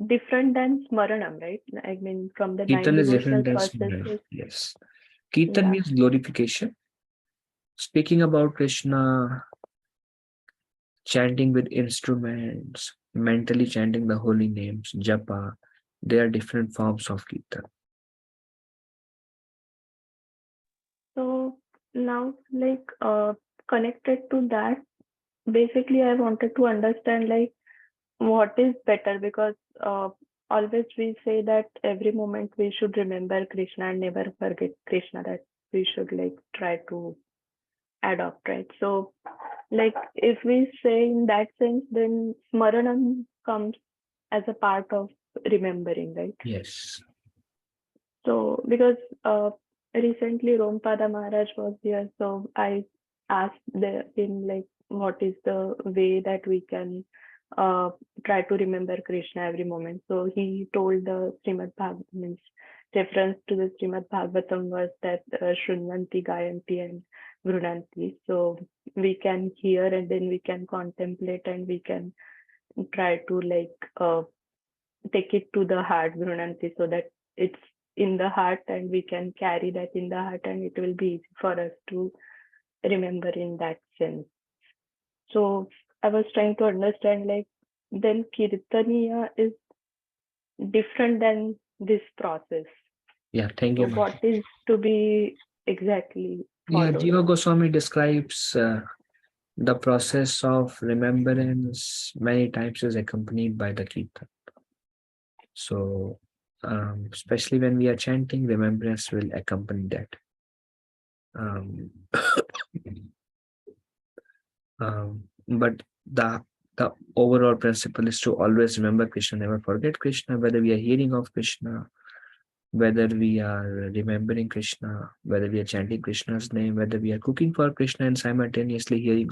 different than Smaranam, right? I mean, from the nine Kirtan is devotional different than processes. Smaran. Yes. Kirtan Yeah. means glorification. Speaking about Krishna, chanting with instruments, mentally chanting the holy names, japa, there are different forms of Kirtan. So now, like connected to that, basically, I wanted to understand like what is better, because always we say that every moment we should remember Krishna and never forget Krishna, that we should like try to adopt, right? So like if we say in that sense, then Smaranam comes as a part of remembering, right? Yes. So because recently Rompada Maharaj was here, so I asked him like what is the way that we can try to remember Krishna every moment. So he told the Srimad Bhagavatam, means reference to the Srimad Bhagavatam was that Shrunvanti, Gayanti and Vrunanti. So we can hear and then we can contemplate and we can try to like take it to the heart, Vrunanti, so that it's in the heart and we can carry that in the heart and it will be easy for us to remember in that sense. So I was trying to understand like then Kirtaniya is different than this process. Yeah, thank So you. what is to be exactly Yeah, followed? Jiva Goswami describes the process of remembrance many times is accompanied by the Kirtan. So especially when we are chanting, remembrance will accompany that. But the overall principle is to always remember Krishna, never forget Krishna, whether we are hearing of Krishna, whether we are remembering Krishna, whether we are chanting Krishna's name, whether we are cooking for Krishna and simultaneously hearing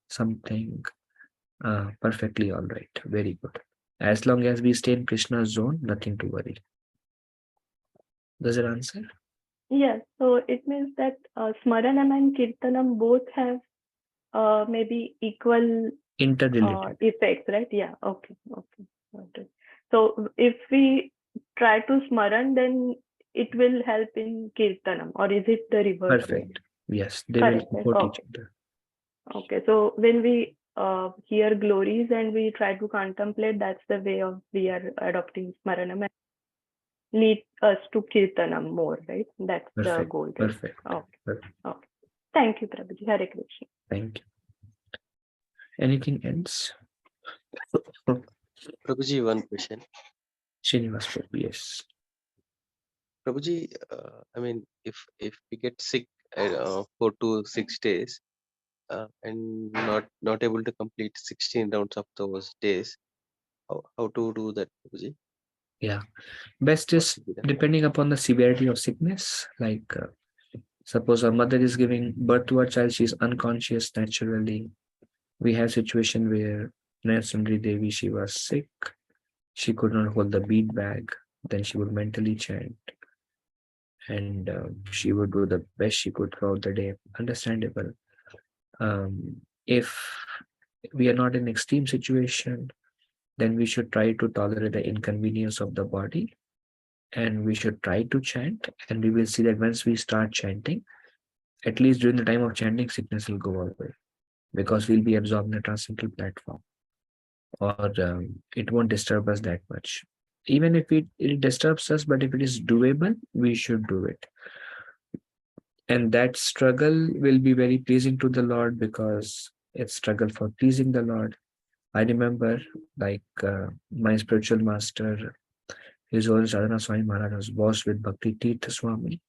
something, perfectly all right. Very good. As long as we stay in Krishna's zone, nothing to worry. Does it answer? Yes, so it means that Smaranam and Kirtanam both have maybe equal Interrelated. effects, right? Yeah, okay. Got it. So if we try to Smaran, then it will help in Kirtanam, or is it the reverse way? Perfect. Yes, they will Correct, right? support each Okay. other. Okay, so when we hear glories and we try to contemplate, that's the way of we are adopting Smaranam and lead us to Kirtanam more, right? That's the Perfect. goal, right? Perfect. Okay. Perfect. Okay. Thank you, Prabhuji. Hare Krishna. Thank you. Anything else? Prabhuji, one question. Srinivas Prabhu, yes. Prabhuji, I mean, if we get sick 4 to 6 days and not able to complete 16 rounds of those days, how to do that, Prabhuji? Yeah. Best What is should be done? depending upon the severity of sickness. Like suppose a mother is giving birth to a child, she's unconscious naturally. We have situation where Sundari Devi, she was sick. She could not hold the bead bag. Then she would mentally chant. And she would do the best she could throughout the day. Understandable. If we are not in extreme situation, then we should try to tolerate the inconvenience of the body, and we should try to chant. And we will see that once we start chanting, at least during the time of chanting, sickness will go away, because we'll be absorbed in the transcendental platform, or it won't disturb us that much. Even if it disturbs us, but if it is doable, we should do it. And that struggle will be very pleasing to the Lord, because it's struggle for pleasing the Lord. I remember, like my spiritual master, His Holiness Radhanath Swami Maharaj, was with Bhakti Tirtha Swami.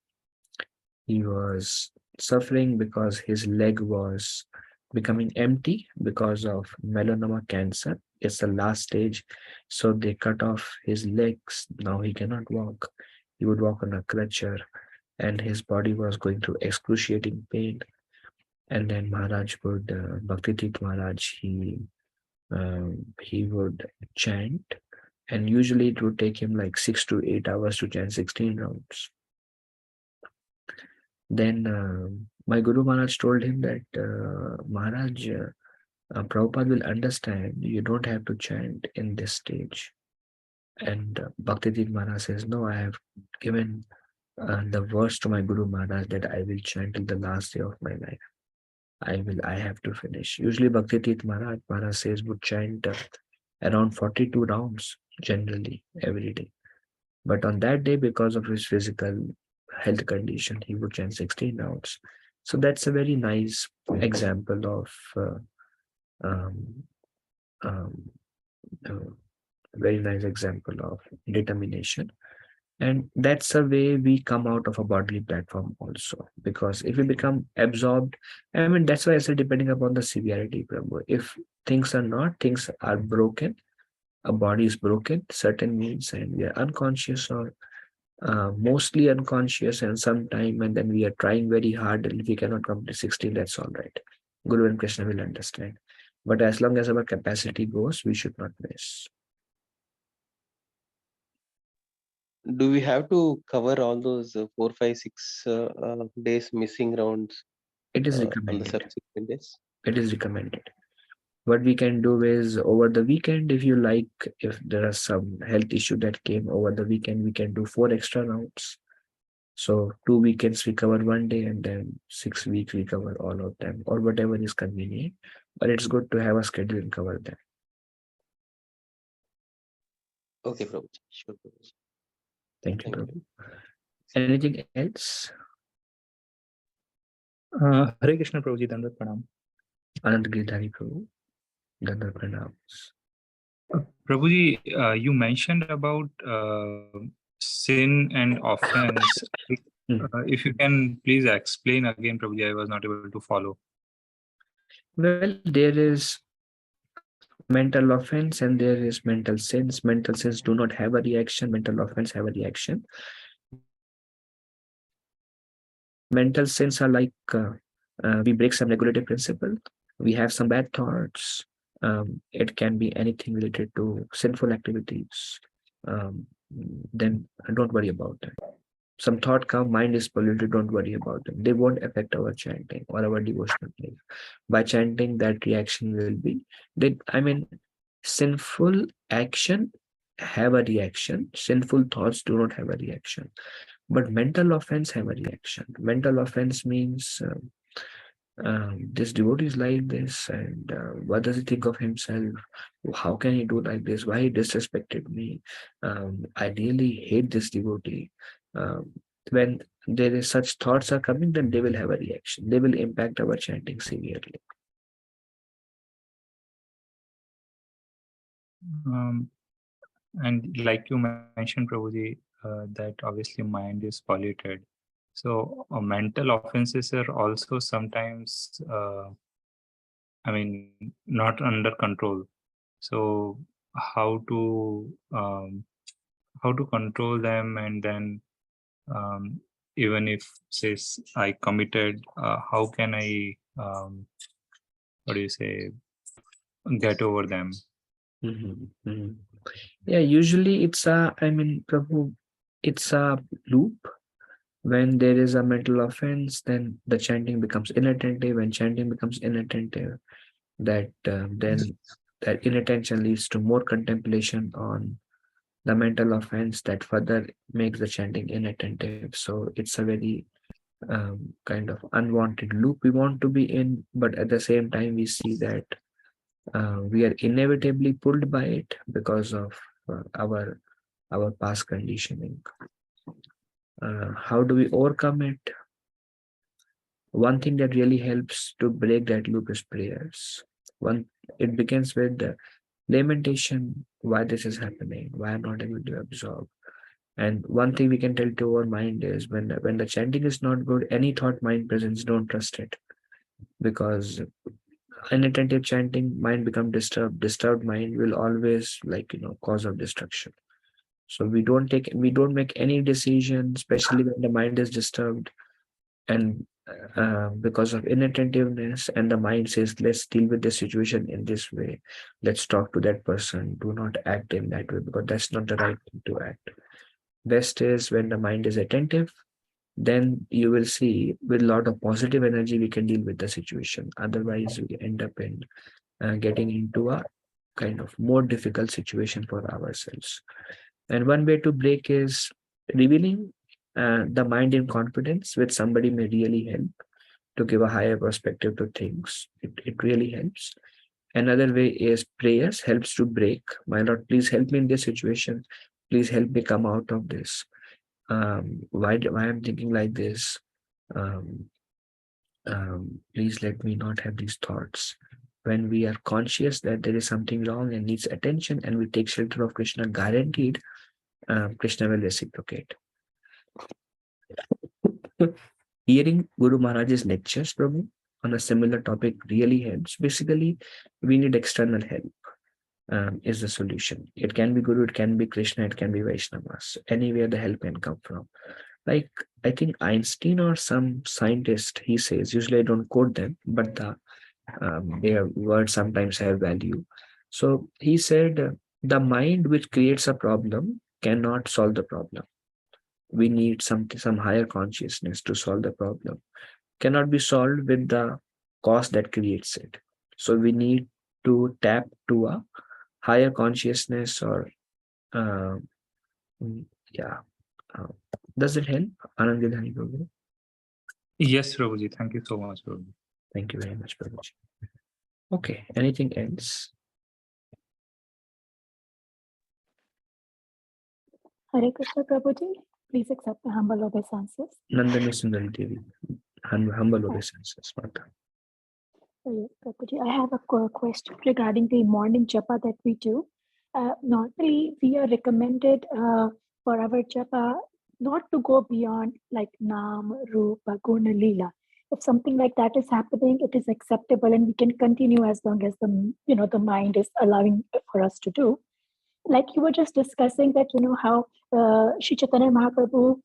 He was suffering because his leg was becoming empty because of melanoma cancer. It's the last stage. So they cut off his legs. Now he cannot walk. He would walk on a crutcher, and his body was going through excruciating pain. And then Maharaj would, Bhakti Tirtha Maharaj, he would chant, and usually it would take him like 6 to 8 hours to chant 16 rounds. Then my Guru Maharaj told him that, Maharaj, Prabhupada will understand, you don't have to chant in this stage. And Bhakti Tirtha Maharaj says, no, I have given the verse to my Guru Maharaj that I will chant till the last day of my life. I have to finish. Usually Bhakti Tirtha Maharaj says would chant around 42 rounds generally every day. But on that day, because of his physical health condition, he would chant 16 rounds. So that's a very nice example of very nice example of determination. And that's a way we come out of a bodily platform also. Because if we become absorbed, I mean, that's why I said depending upon the severity, Prabhu. If things are broken, a body is broken, certain means, and we are unconscious or mostly unconscious and sometime, and then we are trying very hard, and if we cannot complete 16, that's all right. Guru and Krishna will understand. But as long as our capacity goes, we should not miss. Do we have to cover all those 4, 5, 6 days missing rounds It is on the recommended. subsequent days? It is recommended. What we can do is over the weekend, if you like, if there are some health issue that came over the weekend, we can do 4 extra rounds. So 2 weekends we cover one day, and then 6 weeks we cover all of them, or whatever is convenient. But it's good to have a schedule and cover them. Okay, Prabhuji. Sure, Prabhuji. Thank you, Thank Prabhu. Anything else? Hare Krishna Prabhuji, Dandat Pranam. Anand Giridhari Prabhu, Dandat Pranams. Prabhuji, you mentioned about sin and offense. If you can please explain again, Prabhuji, I was not able to follow. Well, there is mental offense and there is mental sins. Mental sins do not have a reaction. Mental offense have a reaction. Mental sins are like we break some regulative principle. We have some bad thoughts. It can be anything related to sinful activities. Then don't worry about it. Some thought come, mind is polluted, don't worry about them. They won't affect our chanting or our devotional life. By chanting, that reaction will be, sinful action have a reaction. Sinful thoughts do not have a reaction. But mental offense have a reaction. Mental offense means this devotee is like this, and what does he think of himself? How can he do like this? Why he disrespected me? I really hate this devotee. When there is such thoughts are coming, then they will have a reaction. They will impact our chanting severely. And like you mentioned, Prabhuji, that obviously mind is polluted. So mental offenses are also sometimes, not under control. So how to control them, and then even if says I committed, how can I get over them? Yeah, usually it's Prabhu, it's a loop. When there is a mental offense, then the chanting becomes inattentive. When chanting becomes inattentive, then that inattention leads to more contemplation on the mental offense that further makes the chanting inattentive. So it's a very kind of unwanted loop we want to be in, but at the same time we see that we are inevitably pulled by it because of our past conditioning. How do we overcome it? One thing that really helps to break that loop is prayers. It begins with the lamentation, why this is happening, why I'm not able to absorb. And one thing we can tell to our mind is when the chanting is not good, any thought mind presence, don't trust it. Because inattentive chanting, mind become disturbed. Disturbed mind will always cause of destruction. So we don't make any decision, especially when the mind is disturbed. And because of inattentiveness, and the mind says, let's deal with the situation in this way. Let's talk to that person. Do not act in that way, because that's not the right thing to act. Best is when the mind is attentive, then you will see with a lot of positive energy we can deal with the situation. Otherwise, we end up in getting into a kind of more difficult situation for ourselves. And one way to break is revealing the mind in confidence with somebody may really help to give a higher perspective to things. It really helps. Another way is prayers helps to break. My Lord, please help me in this situation. Please help me come out of this. Why I'm thinking like this? Please let me not have these thoughts. When we are conscious that there is something wrong and needs attention, and we take shelter of Krishna, guaranteed, Krishna will reciprocate. Hearing Guru Maharaj's lectures, Prabhu, on a similar topic really helps. Basically, we need external help. Is the solution. It can be Guru, it can be Krishna, it can be Vaishnavas. Anywhere the help can come from. Like, I think Einstein or some scientist, he says, usually I don't quote them, but their words sometimes have value. So he said, the mind which creates a problem cannot solve the problem. We need some higher consciousness to solve the problem. Cannot be solved with the cause that creates it. So we need to tap to a higher consciousness, or does it help? Anandidhani Prabhu? Yes, Prabhuji. Thank you so much, Prabhuji. Thank you very much, Prabhuji. Okay, anything else? Hare Krishna Prabhuji, please accept the humble obeisances. Nandana Sundari Devi, humble obeisances. Yes, Prabhuji, I have a question regarding the morning japa that we do. normally we are recommended for our japa not to go beyond like Nam, Rupa, Guna, Leela. If something like that is happening, it is acceptable and we can continue as long as the mind is allowing for us to do. Like you were just discussing that, how Shri Chaitanya Mahaprabhu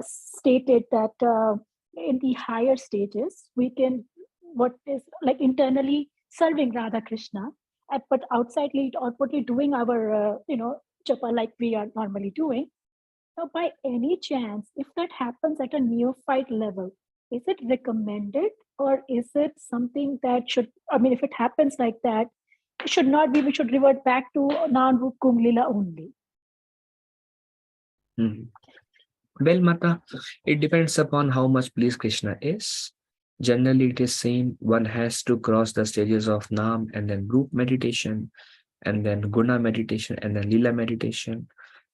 stated that in the higher stages, we can, what is like internally serving Radha Krishna, but outsidely outwardly doing our, japa like we are normally doing. Now, by any chance, if that happens at a neophyte level, is it recommended or is it something that should, if it happens like that, it should not be, we should revert back to non-Rup Kung Lila only? Well, Mata, it depends upon how much pleased Krishna is. Generally, it is same. One has to cross the stages of Nam and then Roop meditation, and then Guna meditation, and then Lila meditation.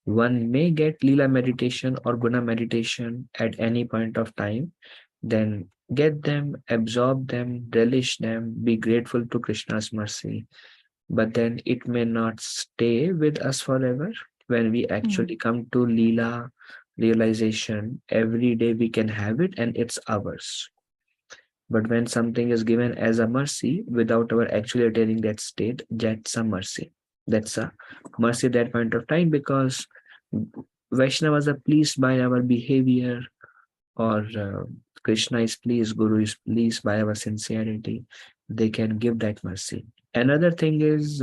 One may get Lila meditation or Guna meditation at any point of time. Then get them, absorb them, relish them, be grateful to Krishna's mercy. But then it may not stay with us forever. When we actually come to Leela realization, every day we can have it and it's ours. But when something is given as a mercy without our actually attaining that state, that's a mercy. That's a mercy at that point of time, because Vaishnavas are pleased by our behavior, or Krishna is pleased, Guru is pleased by our sincerity. They can give that mercy. Another thing is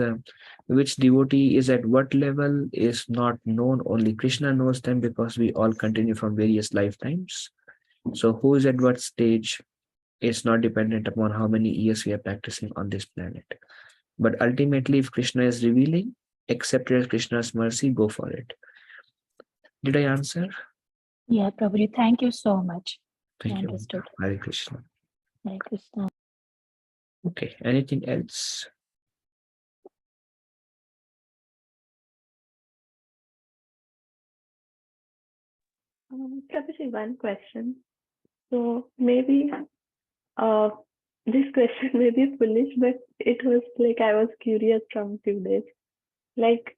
which devotee is at what level is not known. Only Krishna knows them, because we all continue from various lifetimes. So who is at what stage is not dependent upon how many years we are practicing on this planet. But ultimately, if Krishna is revealing, accept it as Krishna's mercy, go for it. Did I answer? Yeah, Prabhuji, thank you so much. Thank you. Understood. Hare Krishna. Hare Krishna. Okay, anything else? Prabhuji, one question. So maybe this question may be foolish, but it was like I was curious from few days. Like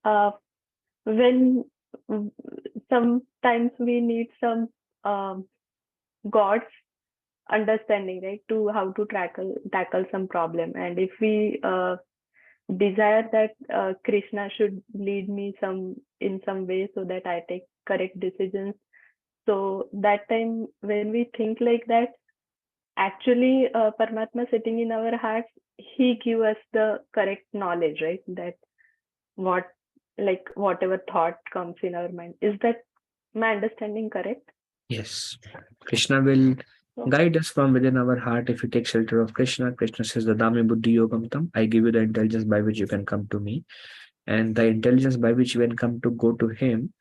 when sometimes we need some God's understanding, right, to how to tackle some problem, and if we desire that Krishna should lead me in some way so that I take correct decisions. So that time when we think like that, actually Paramatma sitting in our hearts, he give us the correct knowledge, right? That whatever thought comes in our mind. Is that my understanding correct? Yes. Krishna will guide us from within our heart if we take shelter of Krishna. Krishna says, Dadami Buddhi Yogam Tam. I give you the intelligence by which you can come to me. And the intelligence by which you can come to go to him,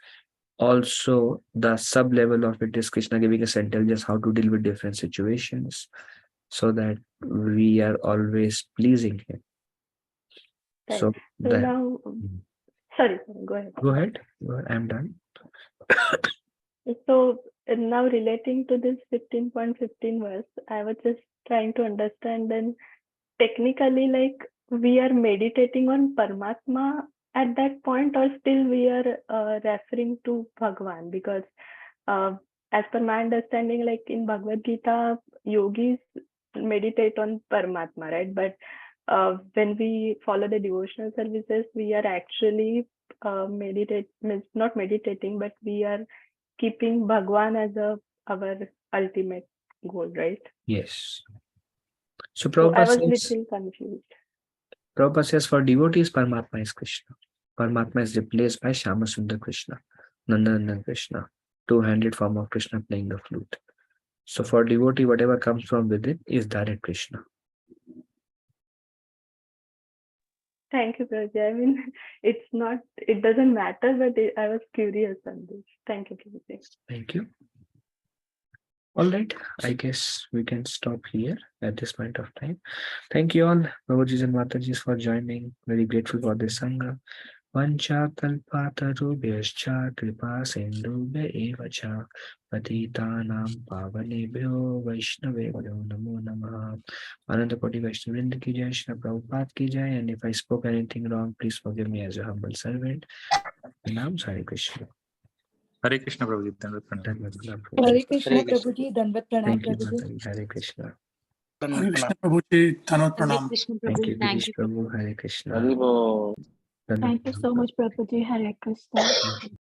also the sub level of it is Krishna giving us intelligence how to deal with different situations, so that we are always pleasing him. Right. So now, sorry, go ahead. Go ahead. I'm done. So now relating to this 15.15 verse, I was just trying to understand then technically, like we are meditating on Paramatma at that point, or still we are referring to Bhagwan? Because as per my understanding, like in Bhagavad Gita, yogis meditate on Paramatma, right? But when we follow the devotional services, we are actually not meditating, but we are keeping Bhagwan as our ultimate goal, right? Yes. So I was Prabhupada says, little confused. Prabhupada says for devotees, Paramatma is Krishna. Paramatma is replaced by Shama Sundar Krishna, Nandanandan Krishna, two-handed form of Krishna playing the flute. So for devotee, whatever comes from within is direct Krishna. Thank you, Prabhuji. I mean, it doesn't matter, but I was curious on this. Thank you, Prabhuji. Thank you. All right, I guess we can stop here at this point of time. Thank you all, Prabhujis and Matajis, for joining. Very grateful for this Sangha. वंशाकल्पातरुभ्यश्च कृपा सिन्धुभ्य एव च पतितानां पावनेभ्यो वैष्णवेभ्यो नमो नमः. Anantapati Vaishnavrinda ki jai, Shri Prabhupada ki jai, and if I spoke anything wrong, please forgive me as a humble servent. Nam Hare Krishna. Hare Krishna Prabhuji. Dandavat pranam. Dhanyavad Prabhu. Hare Krishna Hare Krishna. Prabhuji, Dandavat Pranam Thank you, Prabhuji. Mataji. Hare Krishna. Hare Krishna Prabhuji, Dhanavad Hare Pranam. Krishna Thank Prabhu. you, Thank Girish you. Prabhu. Hare Krishna. Haribo. Dhanyavad Thank you Pranam, so Prabhu. much, Prabhuji. Hare Krishna.